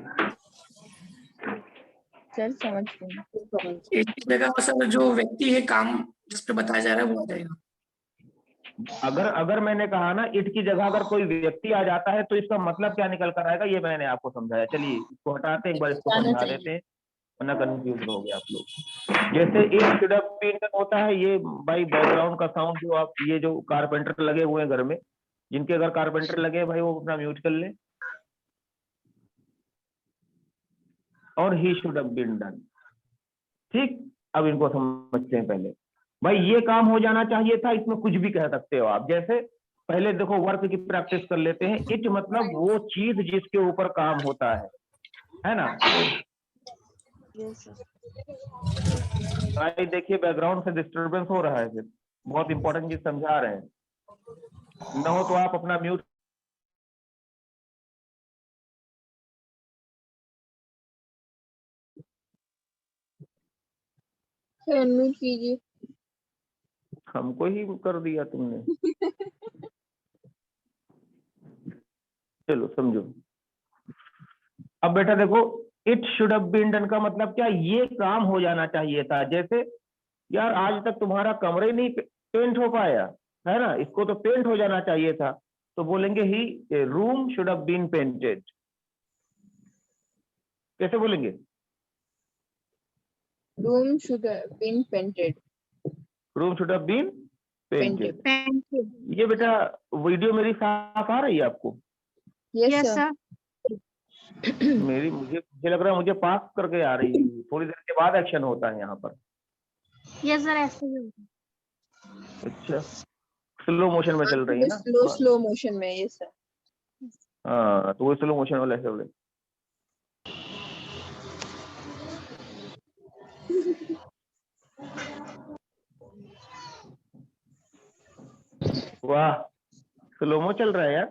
चल समझ गई। एक जगह सर जो व्यक्ति है काम जिस पे बताया जा रहा है वो आ जाएगा। अगर मैंने कहा ना इट की जगह अगर कोई व्यक्ति आ जाता है तो इसका मतलब क्या निकल कर आएगा, ये मैंने आपको समझाया। चलिए इसको हटाते हैं, एक बार इसको समझा देते हैं वरना कंफ्यूज हो गए आप लोग। जैसे it should have been done होता है, ये भाई बैकग्राउंड का साउंड जो आप ये जो कारपेंटर लगे हुए हैं घर में, जिनके अगर कारपेंटर लगे हैं भाई वो अपना म्यूट कर ले। और he should have been done, ठीक? अब इनको समझते हैं पहले। भाई ये काम हो जाना चाहिए था, इसमें कुछ भी कह सकते हो आप। जैसे पहले देखो वर्क की प्रैक्टिस कर लेते हैं। इट मतलब वो चीज जिसके ऊपर काम होता है ना? भाई देखिए बैकग्राउंड से डिस्टरबेंस हो रहा है, फिर बहुत इंपॉर्टेंट चीज समझा रहे हैं, न हो तो आप अपना म्यूट। अनम्यूट कीजिए। हमको ही कर दिया तुमने। चलो समझो। अब बेटा देखो it should have been done का मतलब क्या? ये काम हो जाना चाहिए था। जैसे यार आज तक तुम्हारा कमरा ही नहीं पेंट हो पाया है ना, इसको तो पेंट हो जाना चाहिए था, तो बोलेंगे ही room should have been painted. कैसे बोलेंगे? Room should have been painted. Room should have been painted. Painted. ये बेटा वीडियो मेरी साफ आ रही है आपको? Yes, sir. sir. मुझे लग रहा है मुझे पास करके आ रही है, थोड़ी देर के बाद एक्शन होता है यहाँ पर। Yes, sir. ऐसे ही होता है। अच्छा स्लो मोशन में चल रही है ना? स्लो मोशन में। ये सर। हाँ तो वो स्लो मोशन वाला ऐसे बोले। वाह स्लोमो चल रहा है यार।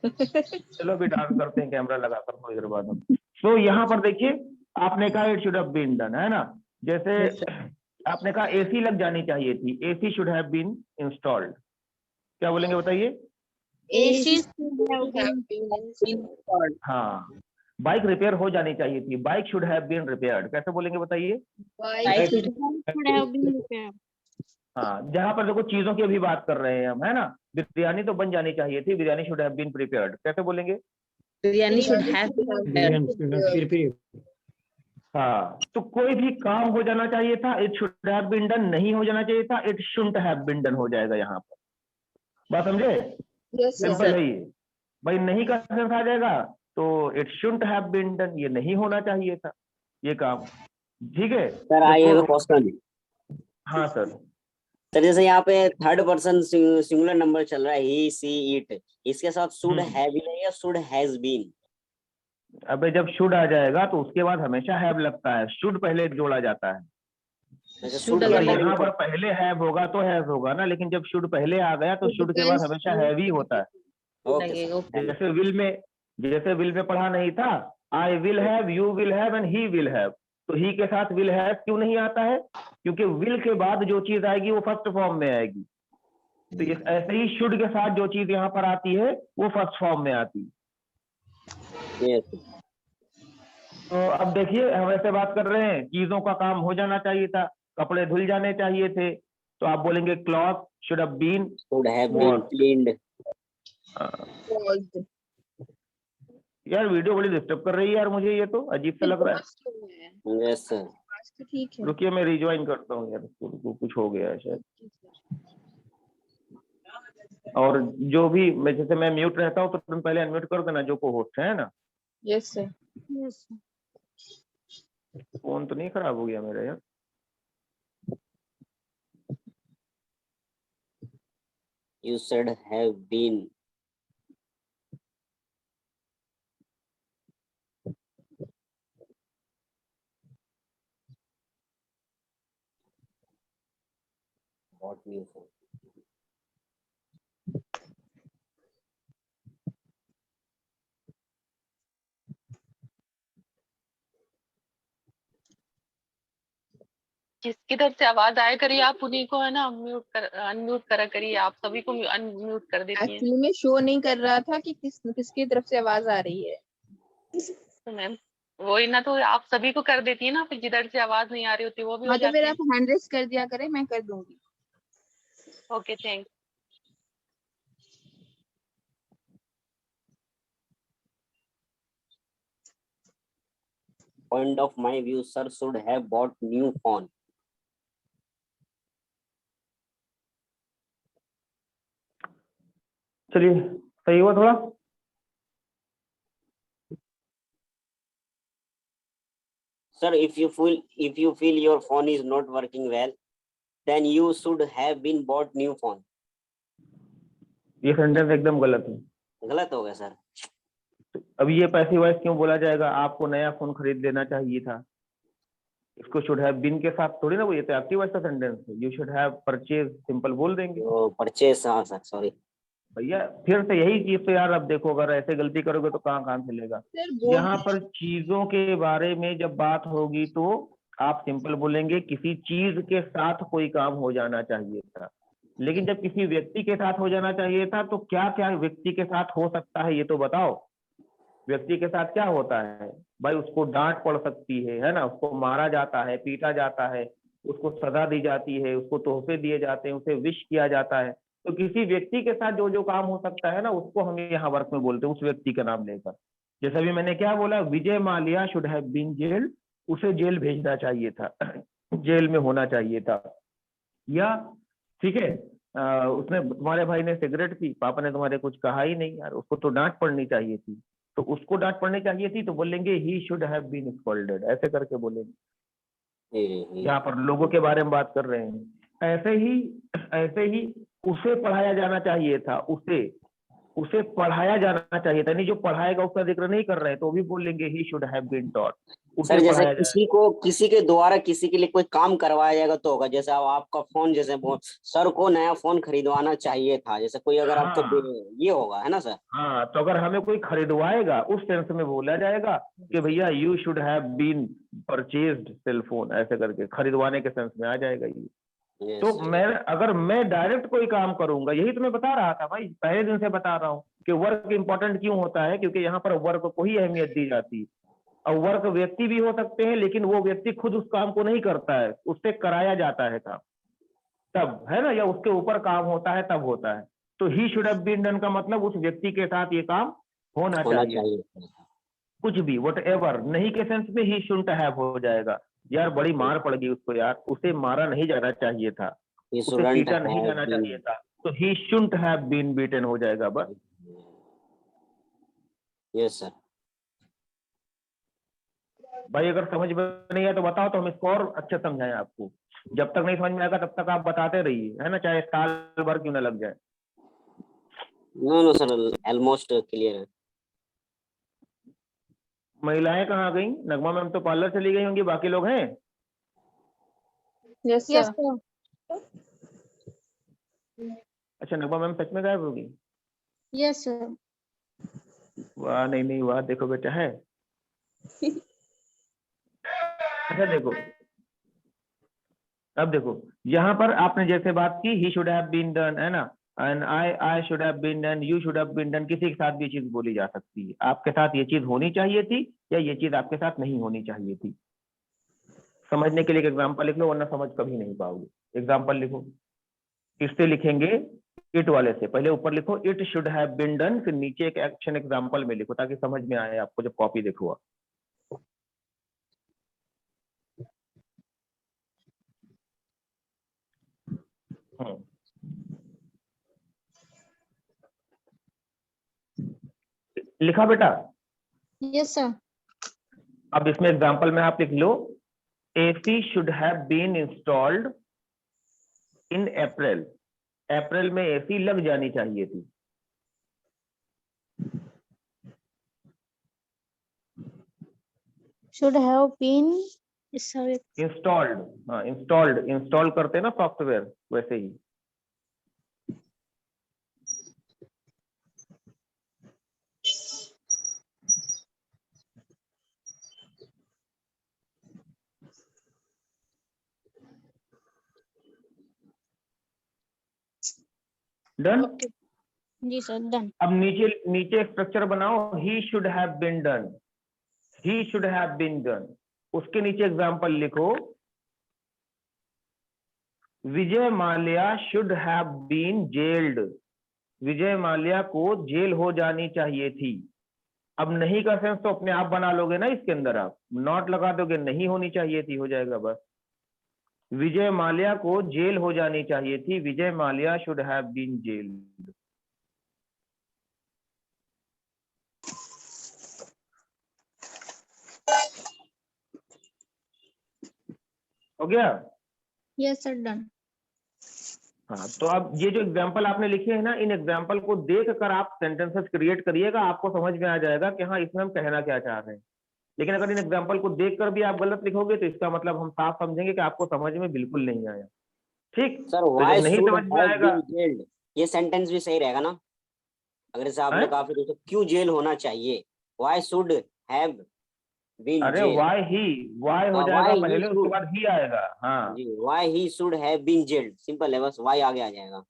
चलो अभी डांस करते हैं कैमरा लगाकर थोड़ी देर बाद हम। तो यहाँ पर देखिए आपने कहा it should have been done, है ना? जैसे आपने कहा एसी लग जानी चाहिए थी, AC should have been installed. क्या बोलेंगे बताइए? AC should have been हाँ बाइक रिपेयर हो जानी चाहिए थी, bike should have been repaired. कैसे बोलेंगे बताइए? should have been repaired. हाँ जहां पर देखो चीजों की अभी बात कर रहे हैं हम, है ना? बिरयानी तो बन जानी चाहिए थी, biryani should have been prepared. कैसे बोलेंगे? बिरयानी शुड हैव हाँ तो कोई भी काम हो जाना चाहिए था, it should have been done नहीं हो जाना चाहिए था, it shouldn't have been done हो जाएगा यहाँ पर। बात समझे? यस सिंपल है ये। भाई नहीं का सेंस आ जाएगा तो it shouldn't have been done, ये नहीं होना चाहिए था ये काम, ठीक है? Sir I have a question. हाँ सर। सर जैसे यहाँ पे थर्ड पर्सन सिंगुलर नंबर चल रहा है, ही सी इट, इसके साथ शुड हैव बीन या शुड हैज बीन? अबे जब शुड आ जाएगा तो उसके बाद हमेशा हैव लगता है, शुड पहले जोड़ा जाता है। वैसे Should should अगर अगर के यहाँ पहले पर पहले हैव होगा तो हैव होगा ना, लेकिन जब शुड पहले आ गया तो It शुड के बाद depends हमेशा mood हैव ही पे होता है। ओके लगेगा। सर, जैसे विल में पढ़ा नहीं था, I will have, you will have and he will have, तो ही के साथ विल हैव क्यों नहीं आता है? क्योंकि विल के बाद जो चीज आएगी वो फर्स्ट फॉर्म में आएगी। तो ऐसे ही शुड के साथ जो चीज यहाँ पर आती है वो फर्स्ट फॉर्म में आती है। यस तो अब देखिए, हम ऐसे बात कर रहे हैं, चीजों का काम हो जाना चाहिए था, कपड़े धुल जाने चाहिए थे, तो आप बोलेंगे cloth should have been should have been What? Cleaned. caused. यार वीडियो बड़ी डिस्टर्ब कर रही है यार, मुझे ये तो अजीब सा लग रहा है। Past क्यों है? यस सर, Past तो ठीक है। रुकिए मैं रिज्वाइन करता हूँ यार, इसको कुछ हो गया है शायद। और जो भी मैं, जैसे मैं म्यूट रहता हूँ तो तुम पहले अनम्यूट कर देना जो को होस्ट है ना। Yes sir. Yes, sir. Phone तो नहीं खराब हो गया मेरा यार? You should have been. What new phone? जिसकी तरफ से आवाज आया करिए आप उन्हीं को है ना अनम्यूट करा करिए, आप सभी को अनम्यूट कर देती हैं। Actually में शो नहीं कर रहा था कि किसकी तरफ से आवाज आ रही है। तो मैम वही ना, तो आप सभी को कर देती है ना, फिर जिधर से आवाज नहीं आ रही होती वो भी हो हाँ तो जाती फिर है। आप हैंड रेस कर दिया करें, मैं कर दूंगी। Okay thank. Point of my view, sir should have bought new phone. चलिए सही हुआ थोड़ा। Sir, if you feel your phone is not working well, then you should have been bought new phone. ये सेंटेंस एकदम गलत है। गलत हो गया सर। अब ये पैसिव वॉइस क्यों बोला जाएगा? आपको नया फोन खरीद लेना चाहिए था, इसको शुड हैव बीन के साथ थोड़ी ना, वो ये तो एक्टिव वॉइस का सेंटेंस है। You should have purchase simple बोल देंगे। तो परचेस, हाँ सर सॉरी भैया फिर से यही चीज, तो यार अब देखो अगर ऐसे गलती करोगे तो कहाँ काम चलेगा। सर यहाँ पर चीजों के बारे में जब बात होगी तो आप सिंपल बोलेंगे किसी चीज के साथ कोई काम हो जाना चाहिए था। लेकिन जब किसी व्यक्ति के साथ हो जाना चाहिए था तो क्या क्या व्यक्ति के साथ हो सकता है ये तो बताओ। व्यक्ति के साथ क्या होता है भाई? उसको डांट पड़ सकती है ना, उसको मारा जाता है, पीटा जाता है, उसको सजा दी जाती है, उसको तोहफे दिए जाते हैं, उसे विश किया जाता है। तो किसी व्यक्ति के साथ जो जो काम हो सकता है ना, उसको हम यहाँ वर्क में बोलते हैं, उस व्यक्ति का नाम लेकर। जैसे अभी मैंने क्या बोला, Vijay Mallya should have been jailed, उसे जेल भेजना चाहिए था, जेल में होना चाहिए था। या ठीक है, उसने, तुम्हारे भाई ने सिगरेट पी, पापा ने तुम्हारे कुछ कहा ही नहीं यार, उसको तो डांट पड़नी चाहिए थी, तो उसको डांट पड़नी चाहिए थी तो बोलेंगे he should have been scolded, ऐसे करके बोलेंगे। यहाँ पर लोगों के बारे में बात कर रहे हैं। ऐसे ही उसे पढ़ाया जाना चाहिए था, उसे पढ़ाया जाना चाहिए था, नहीं जो पढ़ाएगा उसका जिक्र नहीं कर रहे हैं तो भी बोलेंगे he should have been taught. Sir जैसे किसी के द्वारा किसी के लिए कोई काम करवाया जाएगा तो होगा, जैसे अब आपका फोन, जैसे सर को नया फोन खरीदवाना चाहिए था, जैसे कोई अगर आपको ये होगा है ना सर। हाँ, तो अगर हमें कोई खरीदवाएगा उस सेंस में बोला जाएगा कि भैया you should have been purchased cell phone, ऐसे करके खरीदवाने के सेंस में आ जाएगा ये। तो अगर मैं डायरेक्ट कोई काम करूंगा, यही तो मैं बता रहा था भाई, पहले दिन से बता रहा हूँ कि वर्क इंपॉर्टेंट क्यों होता है, क्योंकि यहाँ पर वर्क को ही अहमियत दी जाती है। और वर्क व्यक्ति भी हो सकते हैं, लेकिन वो व्यक्ति खुद उस काम को नहीं करता है, उससे कराया जाता है काम, तब है ना, या उसके ऊपर काम होता है तब होता है। तो he should have been done का मतलब उस व्यक्ति के साथ ये काम होना चाहिए। कुछ भी वट एवर, नहीं के सेंस में ही शुड हैव हो जाएगा। यार बड़ी मार पड़ गई उसको यार, उसे मारा नहीं जाना चाहिए था, उसे पीटा नहीं जाना चाहिए था, तो he should have been beaten हो जाएगा बस। Yes sir. भाई अगर समझ में नहीं आया तो बताओ, तो हम इसको और अच्छा समझाएं आपको। जब तक नहीं समझ में आएगा तब तक आप बताते रहिए, है ना, चाहे साल भर क्यों ना लग जाए। नो सर, ऑलमोस्ट क्लियर है। महिलाएं कहाँ गई? नगमा मैम तो पार्लर चली गई होंगी, बाकी लोग हैं? Yes yes sir. सर। अच्छा, नगमा मैम सच में गायब होगी? Yes sir. वाह, नहीं नहीं वाह, देखो बेटा है। अच्छा देखो, अब देखो यहाँ पर आपने जैसे बात की he should have been done, है ना, and I should have been done, you should have been done, किसी के साथ भी ये चीज बोली जा सकती है। आपके साथ ये चीज होनी चाहिए थी या ये चीज आपके साथ नहीं होनी चाहिए थी। समझने के लिए एक एग्जाम्पल लिख लो, वरना समझ कभी नहीं पाओगे। एग्जाम्पल लिखो, इससे लिखेंगे इट वाले से, पहले ऊपर लिखो it should have been done, फिर नीचे एक एक्शन एग्जाम्पल में लिखो ताकि समझ में आए आपको जब कॉपी देखो आप। लिखा बेटा? Yes sir. अब इसमें एग्जाम्पल में आप लिख लो AC should have been installed in April, अप्रैल में एसी लग जानी चाहिए थी। शुड हैव बीन इंस्टॉल्ड, हाँ इंस्टॉल्ड, इंस्टॉल करते हैं ना सॉफ्टवेयर, वैसे ही। डन? जी सर डन। अब नीचे नीचे स्ट्रक्चर बनाओ, he should have been done, he should have been done, उसके नीचे एग्जाम्पल लिखो Vijay Mallya should have been jailed, Vijay Mallya को जेल हो जानी चाहिए थी। अब नहीं का सेंस तो अपने आप बना लोगे ना, इसके अंदर आप नॉट लगा दोगे, नहीं होनी चाहिए थी, हो जाएगा बस। विजय माल्या को जेल हो जानी चाहिए थी, Vijay Mallya should have been jailed. हो गया? Yes sir done. हाँ, तो अब ये जो एग्जाम्पल आपने लिखे हैं ना, इन एग्जाम्पल को देख कर आप सेंटेंसेस क्रिएट करिएगा, आपको समझ में आ जाएगा कि हाँ इसमें हम कहना क्या चाह रहे हैं। लेकिन अगर इन एग्जाम्पल को देख कर भी आप गलत लिखोगे तो इसका मतलब हम साफ समझेंगे कि आपको समझ में बिल्कुल नहीं आया। ठीक, सर तो व्हाई जब नहीं शुड समझ में हैव आएगा, बीन जेल्ड, ये सेंटेंस भी सही रहेगा ना? अगर जैसे आपने हैं? कहा फिर तो क्यों जेल होना चाहिए, व्हाई शुड हैव बीन अरे जेल, वाई ही, वाई हो जाएगा व्हाई ही पहले, उसके शुड, बाद ही आएगा। हाँ जी why he should have been jailed, simple है, बस व्हाई आगे आ जाएगा।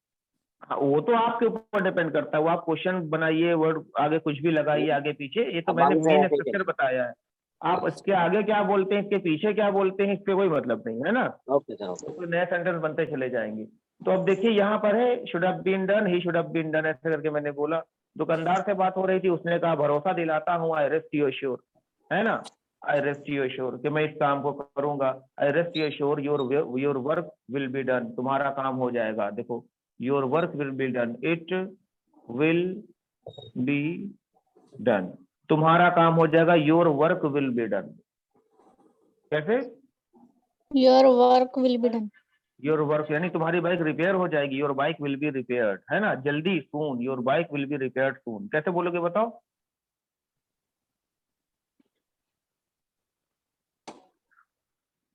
हाँ, वो तो आपके ऊपर डिपेंड करता है, वो आप क्वेश्चन बनाइए, वर्ड आगे कुछ भी लगाइए आगे पीछे, ये तो अब मैंने बाकी सब मेन ऐसे ही स्ट्रक्चर चलेगा। बताया है। आप इसके आगे क्या बोलते हैं, इसके पीछे क्या बोलते हैं, इससे कोई मतलब नहीं है ना, ओके सर ओके। तो नए सेंटेंस बनते चले जाएंगे। तो अब देखिए यहाँ पर है should have been done, he should have been done, ऐसे करके मैंने बोला। दुकानदार से बात हो रही थी, उसने कहा भरोसा दिलाता हूँ, आई रेस्ट योर श्योर, है ना, आई रेस्ट योर श्योर कि मैं इस काम को करूंगा। I rest your sure your work will be done, तुम्हारा काम हो जाएगा। देखो your work will be done, it will be done, तुम्हारा काम हो जाएगा, your work will be done. कैसे? Your work will be done. Your work यानी तुम्हारी बाइक रिपेयर हो जाएगी, your bike will be repaired, है ना, जल्दी, soon, your bike will be repaired soon. कैसे बोलोगे बताओ?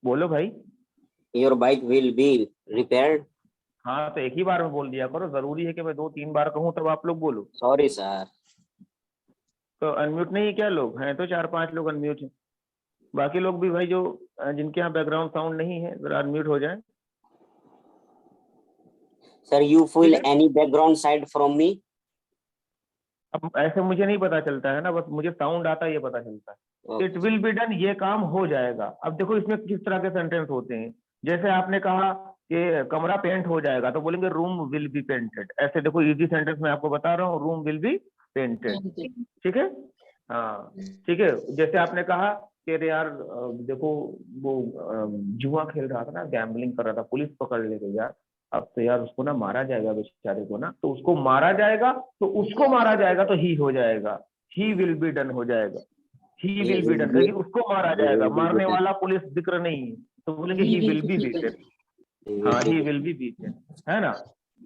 बोलो भाई। Your bike will be repaired. हाँ तो एक ही बार में बोल दिया करो, जरूरी है कि मैं 2-3 बार कहूँ तब आप लोग बोलो। Sorry sir. तो अनम्यूट नहीं क्या लोग हैं? तो 4-5 लोग अनम्यूट हैं, बाकी लोग भी भाई जो जिनके यहाँ बैकग्राउंड साउंड नहीं है जरा अनम्यूट हो जाए। सर यू फील ठीक है? Any background side from me? अब ऐसे मुझे नहीं पता चलता है ना, बस मुझे साउंड आता है ये पता चलता है। इट विल बी डन, ये काम हो जाएगा। अब देखो इसमें किस तरह के सेंटेंस होते हैं, जैसे आपने कहा कि कमरा पेंट हो जाएगा तो बोलेंगे रूम विल बी पेंटेड। ऐसे देखो इजी सेंटेंस मैं आपको बता रहा हूँ, रूम विल बी पेंटेड। ठीक है? हाँ ठीक है। जैसे आपने कहा कि अरे यार देखो वो जुआ खेल रहा था ना, गैम्बलिंग कर रहा था, पुलिस पकड़ ले गई यार, अब तो यार उसको ना मारा जाएगा बेचारे को ना, तो उसको मारा जाएगा, तो उसको मारा जाएगा तो ही हो जाएगा, ही विल बी डन हो जाएगा, ही विल बी डन, क्योंकि उसको मारा जाएगा, मारने वाला पुलिस जिक्र नहीं है, तो बोलेंगे ही विल बी बीटेड। हाँ ही विल बी बीटेड, है ना,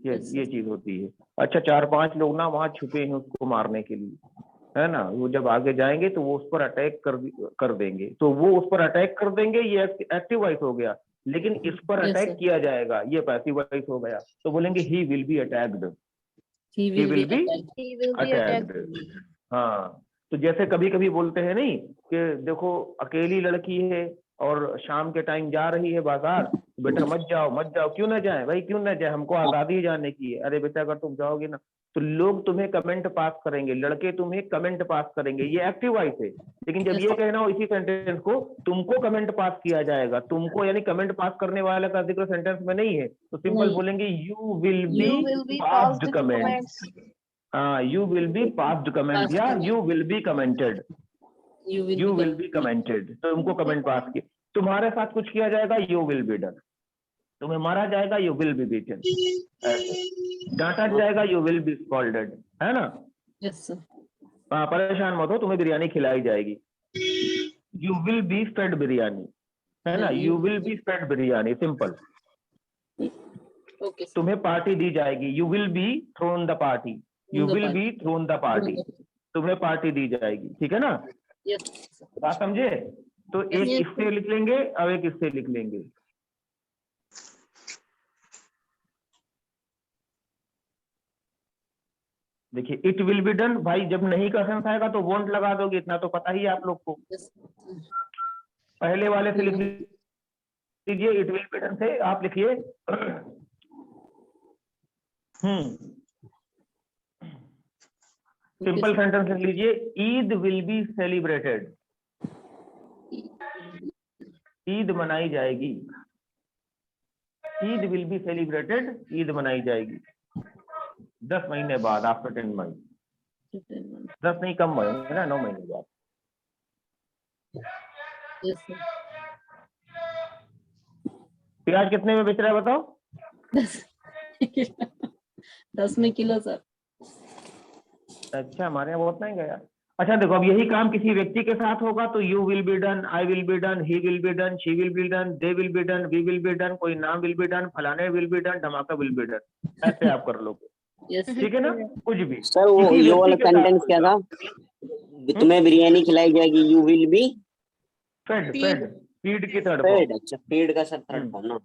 ये चीज होती है। अच्छा 4-5 लोग ना वहां छुपे हैं उसको मारने के लिए, है ना, वो जब आगे जाएंगे तो वो उस पर अटैक कर देंगे, तो वो उस पर अटैक कर देंगे, ये एक्टिव वॉइस हो गया। लेकिन इस पर Yes, अटैक sir. किया जाएगा, ये पैसिव वॉइस हो गया, तो बोलेंगे ही will B attacked, He he will will be be attacked. He will be attacked. attacked. हाँ, तो जैसे कभी कभी बोलते हैं नहीं कि देखो अकेली लड़की है और शाम के टाइम जा रही है बाजार, बेटा मत जाओ, क्यों ना जाए भाई, क्यों ना जाए, हमको आजादी जाने की है। अरे बेटा अगर तुम जाओगे ना तो लोग तुम्हें कमेंट पास करेंगे, लड़के तुम्हें कमेंट पास करेंगे, ये एक्टिव वॉइस है। लेकिन जब Yes. ये कहना हो इसी सेंटेंस को, तुमको कमेंट पास किया जाएगा, तुमको यानी कमेंट पास करने वाला का जिक्र सेंटेंस में नहीं है, तो सिंपल नहीं। बोलेंगे you will You will be be passed passed comment. comments. हाँ, you will be passed comment Passed या comment. You will be commented, You will you be will be commented, तो तुमको कमेंट पास किया। तुम्हारे साथ कुछ किया जाएगा, यू विल बी डन। तुम्हें मारा जाएगा, यू विल बी बीटन। डांटा जाएगा, यू विल बी स्कॉल्डेड, है ना। Yes, sir. हाँ, परेशान मत हो, तुम्हें बिरयानी खिलाई जाएगी, you will be fed biryani, है ना, Yeah, you will be fed biryani, simple. Okay, sir. तुम्हें पार्टी दी जाएगी, you will be thrown the party, you the will party. Be thrown the party, तुम्हें पार्टी दी जाएगी, ठीक है ना। Yes, sir. बात समझे। तो एक Yes. इससे लिख लेंगे, अब एक इससे लिख लेंगे। देखिए इट विल बी डन, भाई जब नहीं का सेंस आएगा तो वोंट लगा दोगे, इतना तो पता ही है आप लोग को। Yes. पहले वाले से लिख लीजिए, इट विल बी डन से आप लिखिए सिंपल सेंटेंस लिख लीजिए, Eid will be celebrated, Eid मनाई जाएगी, Eid will be celebrated, Eid मनाई जाएगी 10 महीने बाद, आफ्टर 10 मंथ, 10 नहीं कम महीने ना, 9 महीने बाद। Yes, sir. प्याज कितने में बेच रहा है बताओ। 10 में किलो सर। अच्छा, हमारे यहाँ बहुत महंगा यार। अच्छा देखो, अब यही काम किसी व्यक्ति के साथ होगा तो you will be done, I will be done, he will be done, she will be done, they will be done, we will be done, कोई नाम विल बी डन, फलाने विल बी डन, धमाका विल बी डन, ऐसे आप कर लोगे, Yes. ठीक है ना। कुछ भी सर वो किसी ये व्यक्ति वाला के साथ सेंटेंस क्या था, तुम्हें बिरयानी खिलाई जाएगी, you will be fed, feed की थर्ड फेड। फॉर्म। अच्छा, फीड का सर थर्ड फॉर्म ना।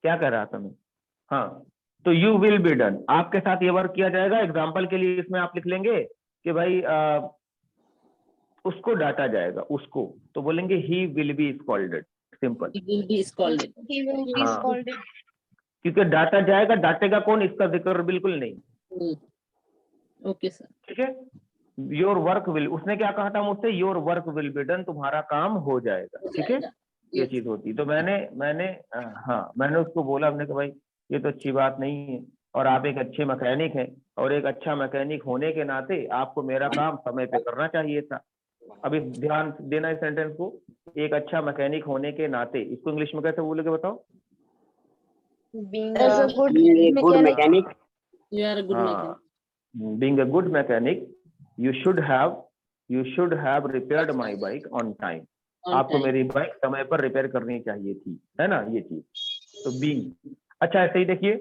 क्या कह रहा था मैं, हाँ, तो यू विल बी डन, आपके साथ ये वर्क किया जाएगा। एग्जाम्पल के लिए इसमें आप लिख लेंगे कि भाई उसको डांटा जाएगा, उसको, तो बोलेंगे ही will B scolded, simple. He will be scolded. He will be हाँ। scolded. क्योंकि डांटा जाएगा, डांटेगा कौन, इसका जिक्र बिल्कुल नहीं, नहीं। Okay, sir. ठीक है। योर वर्क विल, उसने क्या कहा था मुझसे, your work will be done, तुम्हारा काम हो जाएगा, ठीक है। ये चीज होती, तो मैंने उसको बोला, हमने कहा भाई ये तो अच्छी बात नहीं है, और आप एक अच्छे मैकेनिक हैं, और एक अच्छा मैकेनिक होने के नाते आपको मेरा काम समय पे करना चाहिए था। अभी ध्यान देना इस सेंटेंस को, एक अच्छा मैकेनिक होने के नाते, इसको इंग्लिश में कैसे बोलोगे बताओ। Being as a good good mechanic. Mechanic. You are a good mechanic. हाँ, being a good mechanic, you should have repaired my bike on time. On आपको time. मेरी बाइक समय पर रिपेयर करनी चाहिए थी, है ना, ये चीज। तो बीइंग, अच्छा ऐसे ही देखिए,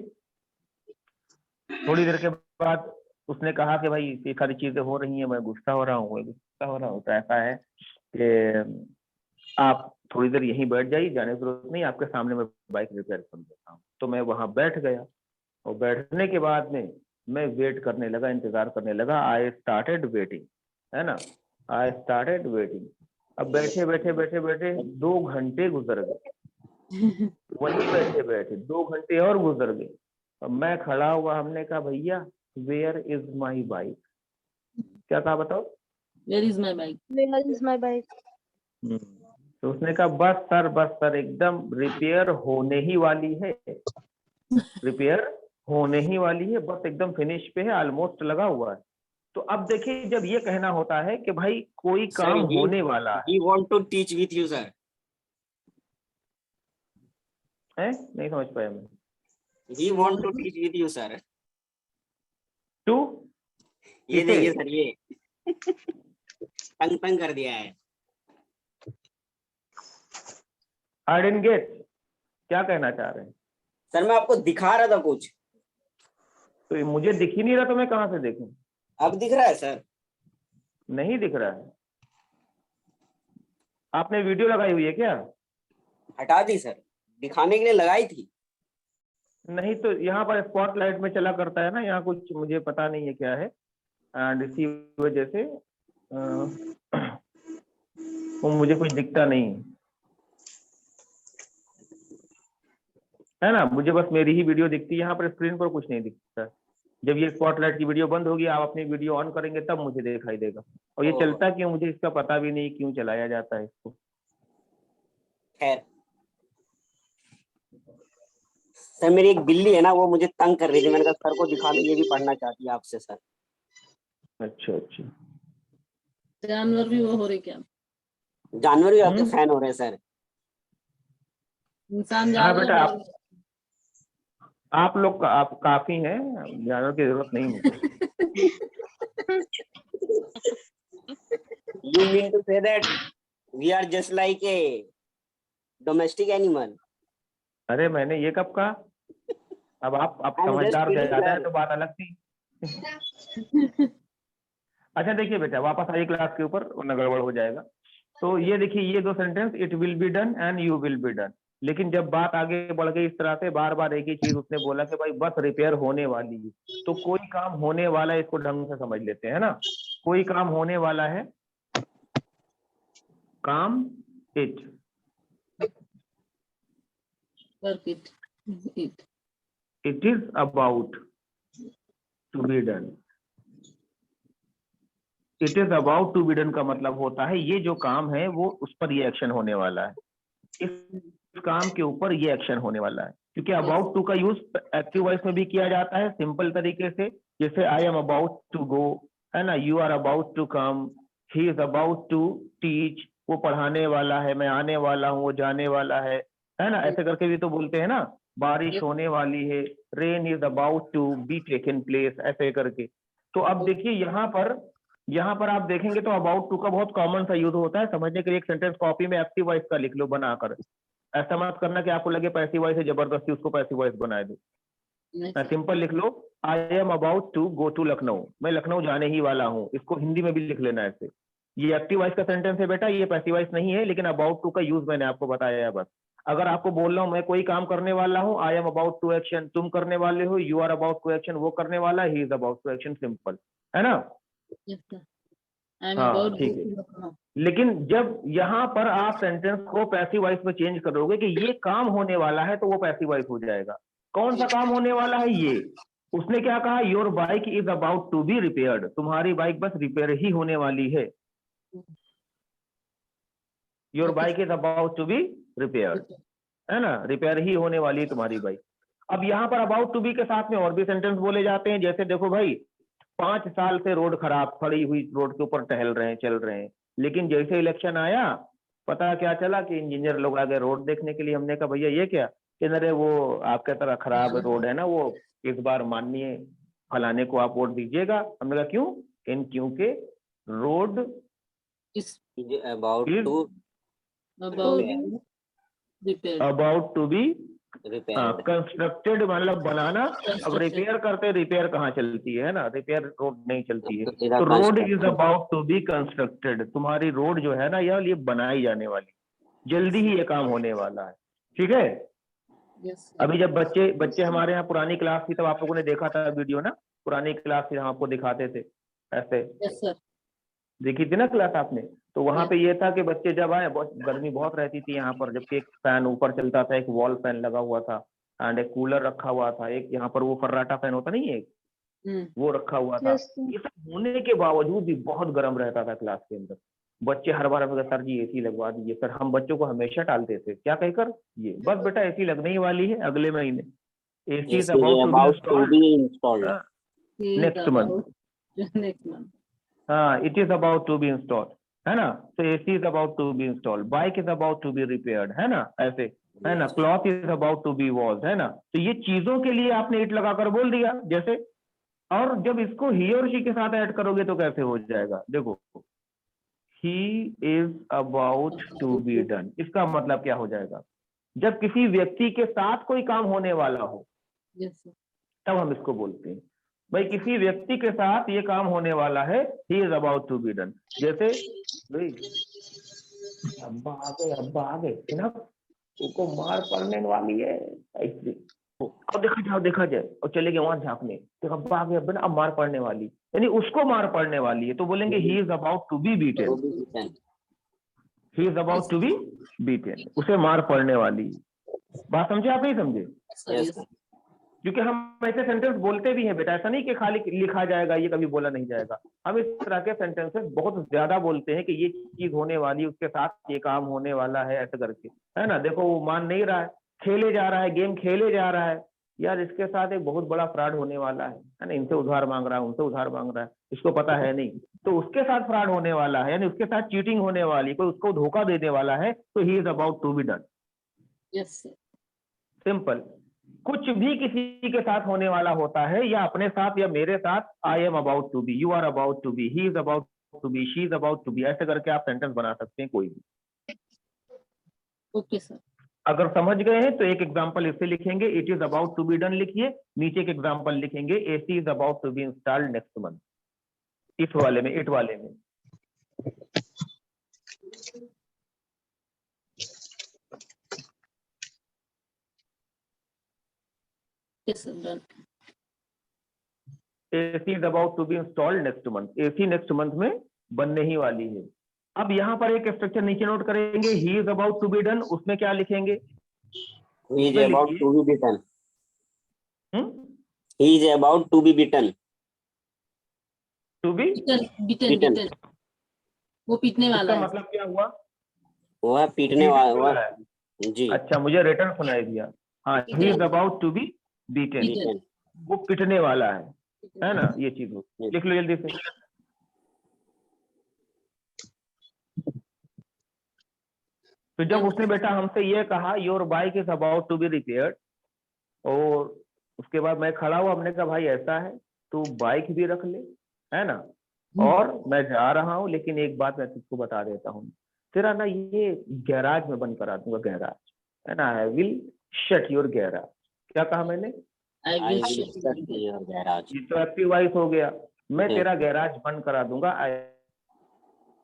थोड़ी देर के बाद उसने कहा कि भाई ये सारी चीजें हो रही हैं, मैं गुस्सा हो रहा हूँ, तो ऐसा है कि आप थोड़ी देर यहीं बैठ जाइए, जाने की जरूरत नहीं, आपके सामने मैं बाइक रिपेयर कर देता हूँ। तो मैं वहां बैठ गया, और बैठने के बाद में मैं वेट करने लगा, इंतजार करने लगा। आई स्टार्टेड वेटिंग, है ना, आई स्टार्टेड वेटिंग। अब बैठे 2 घंटे गुजर गए, वहीं बैठे 2 घंटे और गुजर गए। अब मैं खड़ा हुआ, हमने कहा भैया वेयर इज माई बाइक, क्या कहा बताओ। Where is my bike? Where is my bike? तो उसने कहा बस सर एकदम रिपेयर होने ही वाली है, रिपेयर होने ही वाली है, बस एकदम फिनिश पे है, ऑलमोस्ट लगा हुआ है। तो अब देखिए, जब ये कहना होता है कि भाई कोई काम होने वाला है, he want to teach with you sir. नहीं समझ पाया मैं। He want to teach with you sir. To, ये देखिए सर, ये तंग कर दिया है। आई डिडंट गेट, क्या कहना चाह रहे हैं। सर मैं आपको दिखा रहा था कुछ। तो ये मुझे दिख ही नहीं रहा, तो मैं कहाँ से देखूं? अब दिख रहा है सर? नहीं दिख रहा है। आपने वीडियो लगाई हुई है क्या? हटा दी सर, दिखाने के लिए लगाई थी। नहीं तो यहाँ पर स्पॉटलाइट में चला करता है ना, यहाँ कुछ मुझे पता नहीं है क्या है, एंड इसी वजह से वो मुझे कुछ दिखता नहीं है ना। मुझे बस मेरी ही वीडियो दिखती है, यहाँ पर स्क्रीन पर कुछ नहीं दिखता। जब ये स्पॉटलाइट की वीडियो बंद होगी, आप अपनी वीडियो ऑन करेंगे तब मुझे दिखाई देगा। और ये ओह। चलता क्यों, मुझे इसका पता भी नहीं क्यों चलाया जाता है इसको। खैर सर, मेरी एक बिल्ली है ना, वो मुझे तंग कर रही थी, मैंने कहा सर को दिखा दो, ये भी पढ़ना चाहती है आपसे सर। अच्छा अच्छा। जानवर भी वो हो रहे क्या? जानवर भी आपके फैन हो रहे हैं सर? इंसान हाँ जानवर बेटा, हो रहे आप लोग आप काफी हैं, जानवर की जरूरत नहीं मुझे। You mean to say that we are just like a domestic animal? अरे मैंने ये कब कहा? अब आप I'm just समझदार kidding, ज्यादा है sir. तो बात अलग थी। अच्छा देखिए बेटा, वापस आइए क्लास के ऊपर, वरना गड़बड़ हो जाएगा। तो ये देखिए, ये दो sentence, it will be done and you will be done. लेकिन जब बात आगे बढ़ गई इस तरह से, बार बार एक ही चीज उसने बोला कि भाई बस रिपेयर होने वाली है, तो कोई काम होने वाला है, इसको ढंग से समझ लेते हैं ना। कोई काम होने वाला है, काम it, work it it it is about to be done. It is about to be done का मतलब होता है ये जो काम है वो उस पर ये एक्शन होने वाला है, इस काम के ऊपर ये एक्शन होने वाला है। क्योंकि अबाउट टू का यूज एक्टिव वॉइस में भी किया जाता है सिंपल तरीके से, जैसे I am about to go, है ना, you are about to come, he is about to teach, वो पढ़ाने वाला है, मैं आने वाला हूँ, वो जाने वाला है ना, ऐसे करके भी तो बोलते हैं ना। बारिश होने वाली है, rain is about to be taken place, ऐसे करके। तो अब देखिए यहाँ पर आप देखेंगे तो अबाउट टू का बहुत कॉमन सा यूज होता है समझने के लिए। एक सेंटेंस कॉपी में एक्टिव वॉइस का लिख लो बनाकर, ऐसा मत करना कि आपको लगे पैसिव वॉइस है जबरदस्ती उसको पैसिव वॉइस बना दो। सिंपल लिख लो, I am about to go to Lucknow, मैं लखनऊ जाने ही वाला हूँ, इसको हिंदी में भी लिख लेना ऐसे। ये एक्टिव वॉइस का सेंटेंस है बेटा, ये पैसिव वॉइस नहीं है, लेकिन अबाउट टू का यूज मैंने आपको बताया है बस। अगर आपको बोल रहा हूँ मैं कोई काम करने वाला हूँ, I am about to action, तुम करने वाले हो, you are about to action, वो करने वाला है, he is about to action, simple है ना। हाँ ठीक है। लेकिन जब यहाँ पर आप सेंटेंस को पैसिव वॉइस में चेंज करोगे कि ये काम होने वाला है, तो वो पैसिव वॉइस हो जाएगा। कौन सा काम होने वाला है ये? उसने क्या कहा, your bike is about to be repaired, तुम्हारी बाइक बस रिपेयर ही होने वाली है। Your bike is about to be repaired, है ना, रिपेयर ही होने वाली है तुम्हारी बाइक। अब यहाँ पर अबाउट टू बी के साथ में और भी सेंटेंस बोले जाते हैं, जैसे देखो भाई 5 साल से रोड खराब, खड़ी हुई रोड के ऊपर टहल रहे हैं, चल रहे हैं, लेकिन जैसे इलेक्शन आया पता क्या चला कि इंजीनियर लोग आ गए रोड देखने के लिए। हमने कहा भैया ये क्या, कि अरे वो आपके तरह खराब रोड है ना, वो इस बार माननीय फलाने को आप वोट दीजिएगा। हमने कहा क्यों? क्योंकि road about to be repair, constructed, मतलब बनाना। अब रिपेयर करते, रिपेयर कहाँ चलती है ना, रिपेयर रोड नहीं चलती है। तो road is about to be constructed, तुम्हारी रोड जो है ना ये बनाई जाने वाली, जल्दी ही ये काम होने वाला है, ठीक है। अभी जब बच्चे हमारे यहाँ पुरानी क्लास थी तब आप लोगों ने देखा था वीडियो ना, पुरानी क्लास थी, हम आपको दिखाते थे ऐसे, देखी थी ना क्लास आपने। तो वहां पे ये था कि बच्चे जब आए, बहुत गर्मी बहुत रहती थी यहाँ पर, जबकि एक फैन ऊपर चलता था, एक वॉल फैन लगा हुआ था, एंड एक कूलर रखा हुआ था, एक यहाँ पर वो फर्राटा फैन होता नहीं है, वो रखा हुआ था। ये सब होने के बावजूद भी बहुत गर्म रहता था क्लास के अंदर। बच्चे हर बार हमें सर जी एसी लगवा दीजिए सर, हम बच्चों को हमेशा टालते थे, क्या कहकर, ये बस बेटा एसी लगने ही वाली है अगले महीने, AC is about to be installed next month. हाँ, it is about to be installed, है ना। तो AC is about to be installed, bike is about to be repaired, है ना, ऐसे, है ना, cloth is about to be wash, है ना। तो ये चीजों के लिए आपने इट लगाकर बोल दिया जैसे। और जब इसको ही और शी के साथ ऐड करोगे तो कैसे हो जाएगा, देखो, he is about to be done, इसका मतलब क्या हो जाएगा, जब किसी व्यक्ति के साथ कोई काम होने वाला हो तब हम इसको बोलते हैं। भाई किसी व्यक्ति के साथ ये काम होने वाला है, he is about to be done. जैसे भाई अब्बा आ गए जनाब, उनको मार पड़ने वाली है, ऐसे और देखा जाए और चले गए वहां झांकने, तो अब्बा आ गए, अब्बा ना अब मार पड़ने वाली, यानी उसको मार पड़ने वाली है, तो बोलेंगे he is about to be beaten, he is about to be beaten, उसे मार पड़ने वाली। बात समझे आप, नहीं समझे? Yes, sir. क्योंकि हम ऐसे सेंटेंस बोलते भी हैं बेटा, ऐसा नहीं कि खाली लिखा जाएगा ये कभी बोला नहीं जाएगा। हम इस तरह के सेंटेंसेस बहुत ज्यादा बोलते हैं कि ये चीज होने वाली, उसके साथ ये काम होने वाला है, ऐसे करके, है ना। देखो वो मान नहीं रहा है, खेले जा रहा है, गेम खेले जा रहा है, यार इसके साथ एक बहुत बड़ा फ्रॉड होने वाला है ना, इनसे उधार मांग रहा है, उनसे उधार मांग रहा है, इसको पता है नहीं, तो उसके साथ फ्रॉड होने वाला है, यानी उसके साथ चीटिंग होने वाली, कोई उसको धोखा देने वाला है, तो he is about to be done. Yes, sir. Simple. कुछ भी किसी के साथ होने वाला होता है, या अपने साथ या मेरे साथ, I am about to be, you are about to be, he is about to be, she is about to be, ऐसे करके आप सेंटेंस बना सकते हैं कोई भी। Okay, sir. अगर समझ गए हैं तो एक एग्जांपल इससे लिखेंगे, it is about to be done लिखिए, नीचे एक एग्जांपल लिखेंगे, AC is about to be installed next month, इस वाले में, इट वाले में। Yes, sir. Done. AC is about to be installed next month, AC next month में बनने ही वाली है। अब यहाँ पर एक स्ट्रक्चर नीचे नोट करेंगे, he is about to be done, उसमें क्या लिखेंगे? He is about to be beaten. He is about to be beaten. To be Beaten. वो पीटने वाला इसका है। मतलब क्या हुआ? वो है पीटने वाला है। जी। अच्छा, मुझे रिटर्न सुनाई दिया। हाँ, he is about to be beaten, Beaten. वो पिटने वाला है ना, ये चीज हो। लिख लो जल्दी से। तो जब उसने बेटा हमसे ये कहा your bike is about to be repaired, और उसके बाद मैं खड़ा हुआ, हमने कहा भाई ऐसा है तो बाइक भी रख ले, है ना, और मैं जा रहा हूँ, लेकिन एक बात मैं तुझको बता देता हूँ, तेरा ना ये गैराज में बंद करा दूंगा, गैराज, है ना, I will shut your garage. क्या कहा मैंने? I I will will shut shut your garage. ये तो एक्टिव वॉइस हो गया, मैं Okay. तेरा गैराज बंद करा दूंगा, I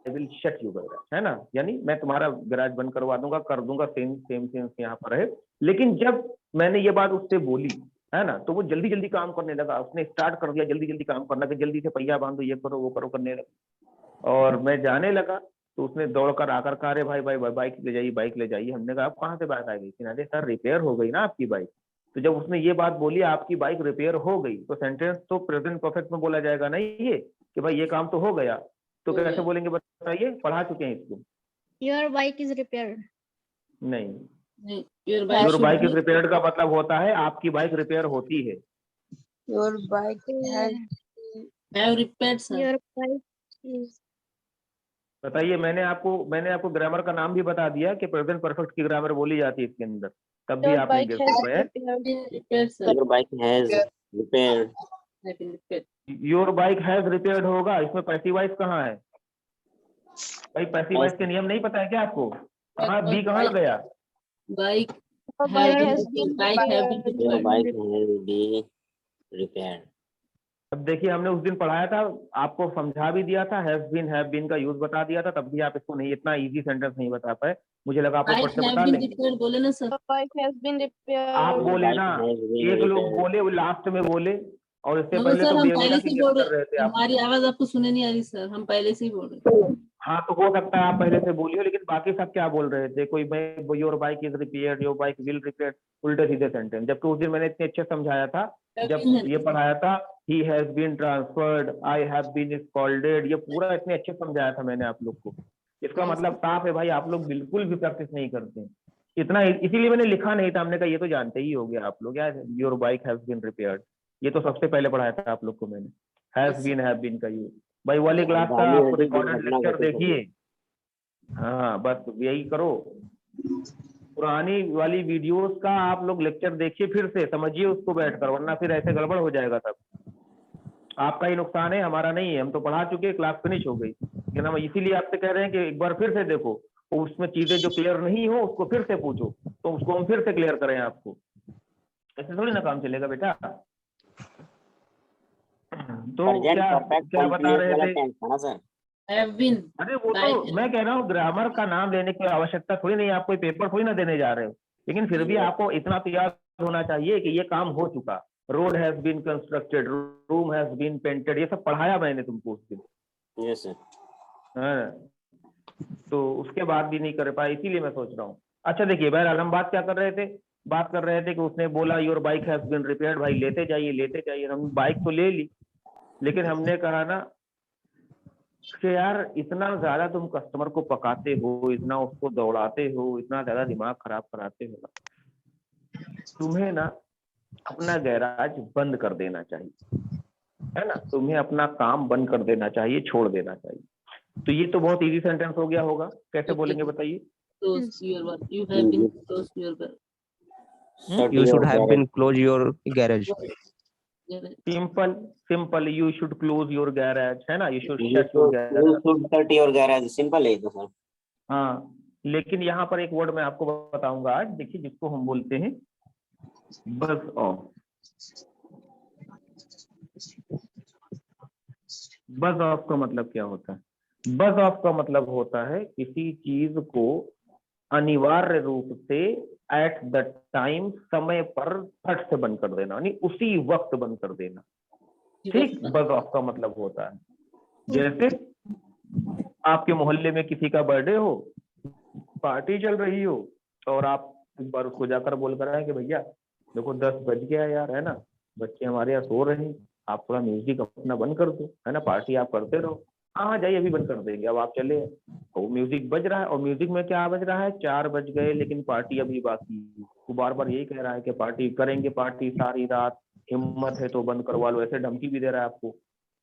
will shut you garage, है ना, यानी मैं तुम्हारा गैराज बंद करवा दूंगा, कर दूंगा, सेम सेंस यहाँ पर है। लेकिन जब मैंने ये बात उससे बोली, है ना, तो वो जल्दी जल्दी काम करने लगा, उसने स्टार्ट कर दिया जल्दी जल्दी काम करना, कि जल्दी से पहिया बांधो, ये करो वो करो करने लगा। और मैं जाने लगा तो उसने दौड़कर आकर कहा, अरे भाई भाई बाइक ले जाइए, बाइक ले जाइए। हमने कहा आप कहाँ से बाइक आ गई? अरे सर रिपेयर हो गई ना आपकी बाइक। तो जब उसने ये बात बोली आपकी बाइक रिपेयर हो गई, तो सेंटेंस तो प्रेजेंट परफेक्ट में बोला जाएगा ना, ये कि भाई ये काम तो हो गया, तो हो कैसे गया। बोलेंगे बताइए? पढ़ा चुके हैं इसको? Your bike is repaired. नहीं, नहीं, your your bike bike should is repaired का मतलब होता है आपकी बाइक रिपेयर होती है। Your bike has be have repaired, sir. Your bike is बताइए, मैंने आपको ग्रामर का नाम भी बता दिया कि प्रेजेंट परफेक्ट की ग्रामर बोली जाती है इसके अंदर, तब भी your आप नहीं bike गेस has कर रहे हैं। repaired. Been repaired, sir. Your bike has repaired. Have been repaired. Your bike has repaired होगा, इसमें पैसिव वॉइस कहाँ है भाई? पैसिव वॉइस के नियम नहीं पता है क्या आपको? कहाँ बी कहाँ गया? Bike your have bike been has repaired. been Bike have been repaired. Your repaired. bike has been repaired. अब देखिए, हमने उस दिन पढ़ाया था, आपको समझा भी दिया था, हैव बीन का यूज बता दिया था, तब भी आप इसको नहीं, इतना इजी सेंटेंस नहीं बता पाए। मुझे लगा आप ऊपर Bike से have बता been लेंगे। repaired बोले ना sir. Your bike has been आप repaired. बोले Bike ना, has been एक लोग repaired. बोले, वो लास्ट में बोले, और इससे मगर पहले सर तो हम बेहुदा पहले की से गेस बोल कर रहे थे आप। हमारी आवाज आपको सुने नहीं आ रही सर, हम पहले से ही बोल रहे। हाँ, तो हो सकता है आप पहले से बोलिए, लेकिन बाकी सब क्या बोल रहे थे? कोई मैं your bike is repaired, your bike will repair, उल्टे सीधे सेंटेंस। जबकि उस दिन मैंने इतने अच्छे समझाया था, जब ये पढ़ाया था, he has been transferred, I have been scolded, ये पूरा इतने अच्छे समझाया था मैंने आप लोग को। इसका मतलब साफ है भाई, आप लोग बिल्कुल भी प्रैक्टिस नहीं करते हैं इतना, इसीलिए मैंने लिखा नहीं था। हमने कहा ये तो जानते ही हो गया आप लोग, यार your bike has been repaired, ये तो सबसे पहले पढ़ाया था आप लोग को मैंने। हैव बीन का यूज भाई वाली क्लास का गाली आप होती, रिकॉर्डेड दुर्घटना लेक्चर घटित होगी। देखिए। हाँ, बस यही करो, पुरानी वाली वीडियोस का आप लोग लेक्चर देखिए, फिर से समझिए उसको बैठकर, वरना फिर ऐसे गड़बड़ हो जाएगा सब। आपका ही नुकसान है, हमारा नहीं है। हम तो पढ़ा चुके, क्लास फिनिश हो गई, लेकिन हम इसीलिए आपसे कह रहे हैं कि एक बार फिर से देखो, उसमें चीजें जो क्लियर नहीं हो उसको फिर से पूछो, तो उसको हम फिर से क्लियर करें आपको। ऐसे थोड़ी ना काम चलेगा बेटा। तो प्रेजेंट क्या परफेक्ट क्या बता कंटिन्यूअस रहे वाला थे? टेंस था ना सर। हैव बीन अरे वो बाय तो मैं कह रहा हूँ, ग्रामर का नाम लेने की आवश्यकता थोड़ी नहीं है, आप कोई पेपर थोड़ी ना देने जा रहे हो, लेकिन फिर भी आपको इतना तो याद होना चाहिए कि ये काम हो चुका। Road has been constructed, room has been painted, ये सब पढ़ाया मैंने तुमको उस दिन। Yes sir. हाँ, तो उसके बाद भी नहीं कर पाए, इसीलिए मैं सोच रहा हूँ। अच्छा देखिए बहरहाल हम बात क्या कर रहे थे, बात कर रहे थे कि उसने बोला your bike has been repaired, भाई लेते जाइए लेते जाइए, हम बाइक तो ले ली, लेकिन हमने कहा ना कि यार इतना ज्यादा तुम कस्टमर को पकाते हो, इतना उसको दौड़ाते हो, इतना ज्यादा दिमाग खराब कराते हो ना, तुम्हें ना अपना गैराज बंद कर देना चाहिए, है ना, तुम्हें अपना काम बंद कर देना चाहिए, छोड़ देना चाहिए। तो ये तो बहुत इजी सेंटेंस हो गया होगा, कैसे बोलेंगे बताइए? Close your work, you have been close your work. You should have been close your garage. Simple simple, you should close your garage, है ना, you should You shut your should garage. shut your garage, simple है तो सर। हाँ, लेकिन यहाँ पर एक वर्ड मैं आपको बताऊंगा आज, देखिए, जिसको हम बोलते हैं बज ऑफ। बज ऑफ का मतलब क्या होता है? बज ऑफ का मतलब होता है किसी चीज को अनिवार्य रूप से एट द टाइम, समय पर फट से बंद कर देना, यानी उसी वक्त बंद कर देना। ठीक, बज ऑफ का मतलब होता है जैसे आपके मोहल्ले में किसी का बर्थडे हो, पार्टी चल रही हो, और आप एक बार उसको जाकर बोल कर आए कि भैया देखो 10 बज गया यार, है ना, बच्चे हमारे यहाँ सो रहे हैं, आप थोड़ा म्यूजिक अपना बंद कर दो, है ना, पार्टी आप करते रहो। हाँ जाइए अभी बंद कर देंगे, अब आप चले। तो म्यूजिक बज रहा है, और म्यूजिक में क्या बज रहा है, 4 बज गए लेकिन पार्टी अभी बाकी है। वो बार बार यही कह रहा है कि पार्टी करेंगे, पार्टी सारी रात, हिम्मत है तो बंद करवा लो, ऐसे धमकी भी दे रहा है आपको।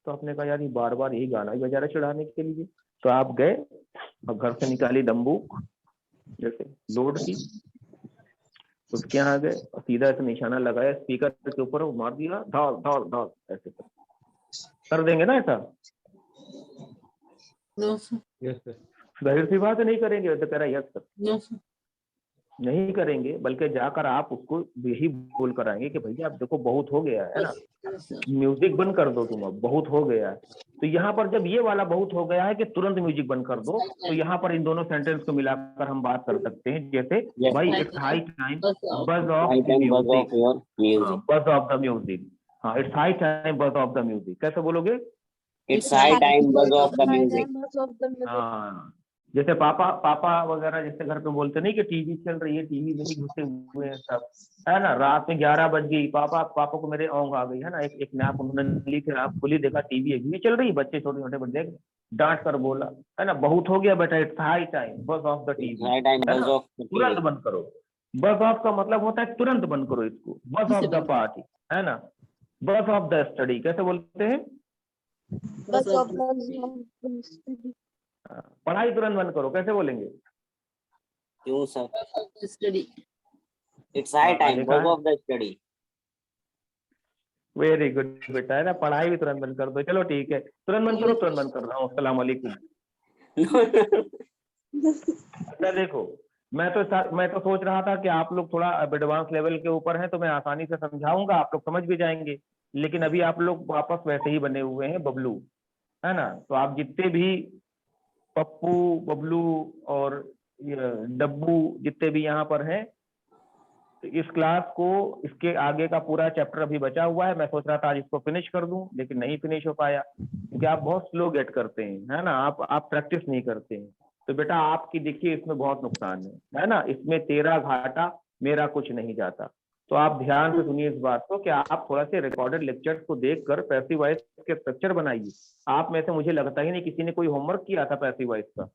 तो आपने कहा यार ये बार बार यही गाना ही बजा रहा है चिढ़ाने के लिए। तो आप गए और घर से निकाली बंदूक, जैसे लोड की, उसके यहाँ गए और सीधा ऐसे निशाना लगाया स्पीकर के ऊपर, वो मार दिया, धाल धाल धाल, ऐसे कर देंगे ना ऐसा? No sir, Yes, sir. जाहिर सी बात है नहीं करेंगे। तो कह रहा है यस सर, नो सर, नहीं करेंगे, बल्कि जाकर आप उसको यही बोल कर आएंगे कि भैया अब देखो बहुत हो गया है ना, म्यूजिक बंद कर दो तुम, अब बहुत हो गया है। तो यहाँ पर जब ये वाला बहुत हो गया है कि तुरंत म्यूजिक बंद कर दो, तो यहाँ पर इन दोनों सेंटेंस को मिलाकर हम बात कर सकते हैं, जैसे भाई इट्स हाई टाइम बज of High time buzz music, of your music. बज ऑफ द म्यूजिक। हाँ, इट्स हाई टाइम बज ऑफ द म्यूजिक, कैसे बोलोगे? It's high time buzz of the music. हाँ, जैसे पापा पापा वगैरह जैसे घर पे बोलते नहीं कि टीवी चल रही है, टीवी में ही घुसे हुए हैं सब, है ना, रात में 11 बज गई, पापा पापा को मेरे औंग आ गई, है ना, एक नैप उन्होंने ली थी, आप खुली देखा टीवी चल रही है, बच्चे छोटे छोटे बच्चे देख, डांट कर बोला, है ना, बहुत हो गया बेटा, इट्स हाई टाइम बज of the It's TV, high time है buzz ना, of the तुरंत TV. बंद करो। बज ऑफ का मतलब होता है तुरंत बंद करो इसको, बज ऑफ द पार्टी, है ना, बज ऑफ द स्टडी, कैसे बोलते हैं? पढ़ाई तुरंत बंद करो, कैसे बोलेंगे? क्यों sir? Study. It's high time देखा buzz है? of the study. Very good बेटा, है ना, पढ़ाई भी तुरंत बंद कर दो। चलो ठीक है, तुरंत बंद करो, तुरंत बंद कर रहा हूँ, अस्सलाम वालेकुम। अच्छा देखो, मैं तो सोच रहा था कि आप लोग थोड़ा एडवांस लेवल के ऊपर हैं, तो मैं आसानी से समझाऊंगा, आप लोग समझ भी जाएंगे, लेकिन अभी आप लोग वापस वैसे ही बने हुए हैं बबलू, है ना। तो आप जितने भी पप्पू, बबलू और डब्बू जितने भी यहाँ पर हैं, तो इस क्लास को, इसके आगे का पूरा चैप्टर अभी बचा हुआ है। मैं सोच रहा था आज इसको फिनिश कर दूं, लेकिन नहीं फिनिश हो पाया, क्योंकि आप बहुत स्लो गेट करते हैं, है ना, आप प्रैक्टिस नहीं करते हैं। तो बेटा आपकी देखिए इसमें बहुत नुकसान है ना, इसमें तेरा घाटा मेरा कुछ नहीं जाता। तो आप ध्यान से सुनिए इस बात को कि आप थोड़ा से रिकॉर्डेड लेक्चर्स को देखकर पैसिव वॉइस के स्ट्रक्चर बनाइए। आप में से मुझे लगता ही नहीं किसी ने कोई होमवर्क किया था पैसिव वॉइस का।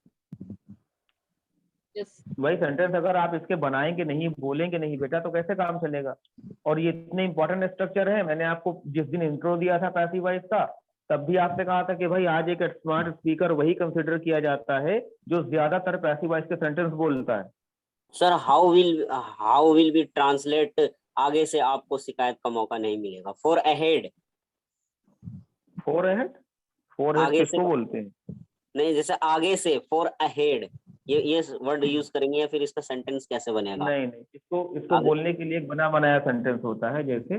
वही सेंटेंस अगर आप इसके बनाएंगे नहीं, बोलेंगे नहीं बेटा, तो कैसे काम चलेगा? और ये इतने इंपॉर्टेंट स्ट्रक्चर है। मैंने आपको जिस दिन इंट्रो दिया था पैसिव वॉइस का, तब भी आपने कहा था कि भाई आज एक स्मार्ट स्पीकर वही कंसिडर किया जाता है जो ज्यादातर पैसिव वॉइस के सेंटेंस बोलता है। Sir how will be translate? आगे से आपको शिकायत का मौका नहीं मिलेगा। For ahead. For ahead? For ahead किसको बोलते हैं? नहीं, जैसे आगे से, फॉर अहेड, ये वर्ड यूज करेंगे या फिर इसका सेंटेंस कैसे बनेगा? नहीं, इसको बोलने के लिए एक बना बनाया सेंटेंस होता है। जैसे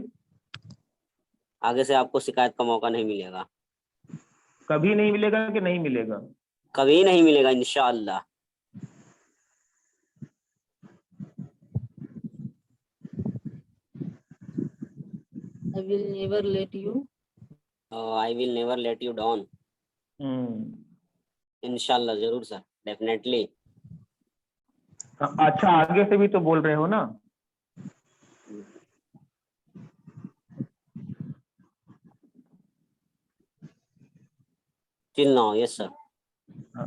आगे से आपको शिकायत का मौका नहीं मिलेगा, कभी नहीं मिलेगा कि नहीं मिलेगा? कभी नहीं मिलेगा इंशाअल्लाह। I will never let you. I will never let you down. इंशाल्लाह, जरूर सर, डेफिनेटली। अच्छा, आगे से भी तो बोल रहे हो ना? Till now, yes sir.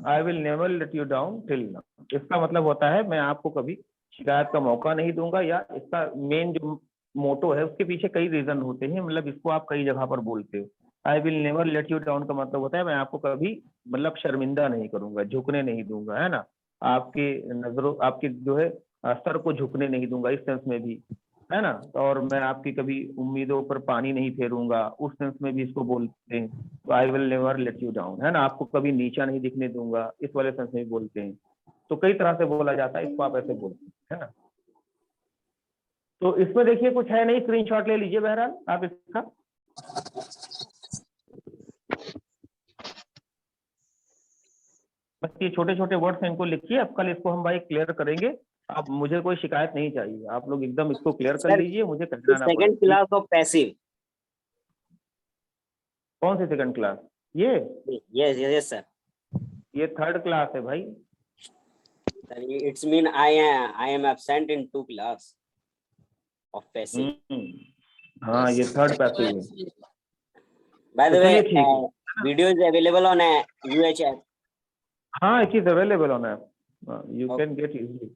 I will never let you down till now, इसका मतलब होता है मैं आपको कभी शिकायत का मौका नहीं दूंगा, या इसका मेन जो मोटो है उसके पीछे कई रीजन होते हैं, मतलब इसको आप कई जगह पर बोलते हो। I will never let you down का मतलब होता है मैं आपको कभी मतलब शर्मिंदा नहीं करूंगा, झुकने नहीं दूंगा, है ना? आपकी नजरों, आपके जो है सर को झुकने नहीं दूंगा, इस सेंस में भी, है ना? और मैं आपकी कभी उम्मीदों पर पानी नहीं फेरूंगा, उस सेंस में भी इसको बोलते हैं। तो I will never let you down, है ना? आपको कभी नीचा नहीं दिखने दूंगा, इस वाले सेंस में भी बोलते हैं। तो कई तरह से बोला जाता है, इसको आप ऐसे बोलते हैं, है ना? तो इसमें देखिए कुछ है नहीं, स्क्रीनशॉट ले लीजिए बहरहाल आप इसका। बस ये छोटे छोटे वर्ड्स हैं, इनको लिखिए, अब कल इसको हम भाई क्लियर करेंगे। अब मुझे कोई शिकायत नहीं चाहिए, आप लोग एकदम इसको क्लियर कर सर, लीजिए, मुझे कहना ना पड़े। Second class of passive. कौन सी सेकंड क्लास? ये यस यस सर। ये थर्ड क्लास है भाई। It's mean I am absent in 2 class of passive. हाँ, ये थर्ड पैसिव है। बाय द तो वे, चलिए ठीक है। Video is available on UH app. हाँ, it is available on app, you can get easily.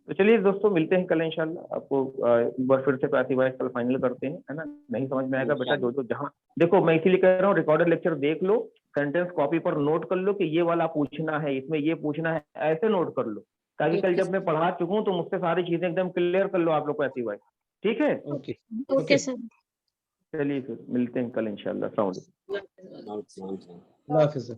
तो चलिए दोस्तों, मिलते हैं कल इंशाल्लाह। आपको एक बार फिर से पैसिव वॉइस कल फाइनल करते हैं, है ना? नहीं समझ में आएगा बेटा, जो जहाँ देखो, मैं इसीलिए कह रहा हूँ रिकॉर्डेड लेक्चर देख लो, सेंटेंस कॉपी पर नोट कर लो कि ये वाला पूछना है, इसमें ये पूछना है, ऐसे नोट कर लो, ताकि कल जब मैं पढ़ा चुका हूँ तो मुझसे सारी चीजें एकदम क्लियर कर लो आप लोग पैसिव वॉइस। ठीक है? Okay okay sir. चलिए फिर मिलते हैं कल इंशाल्लाह। अस्सलाम वालेकुम। अल्लाह हाफिज़।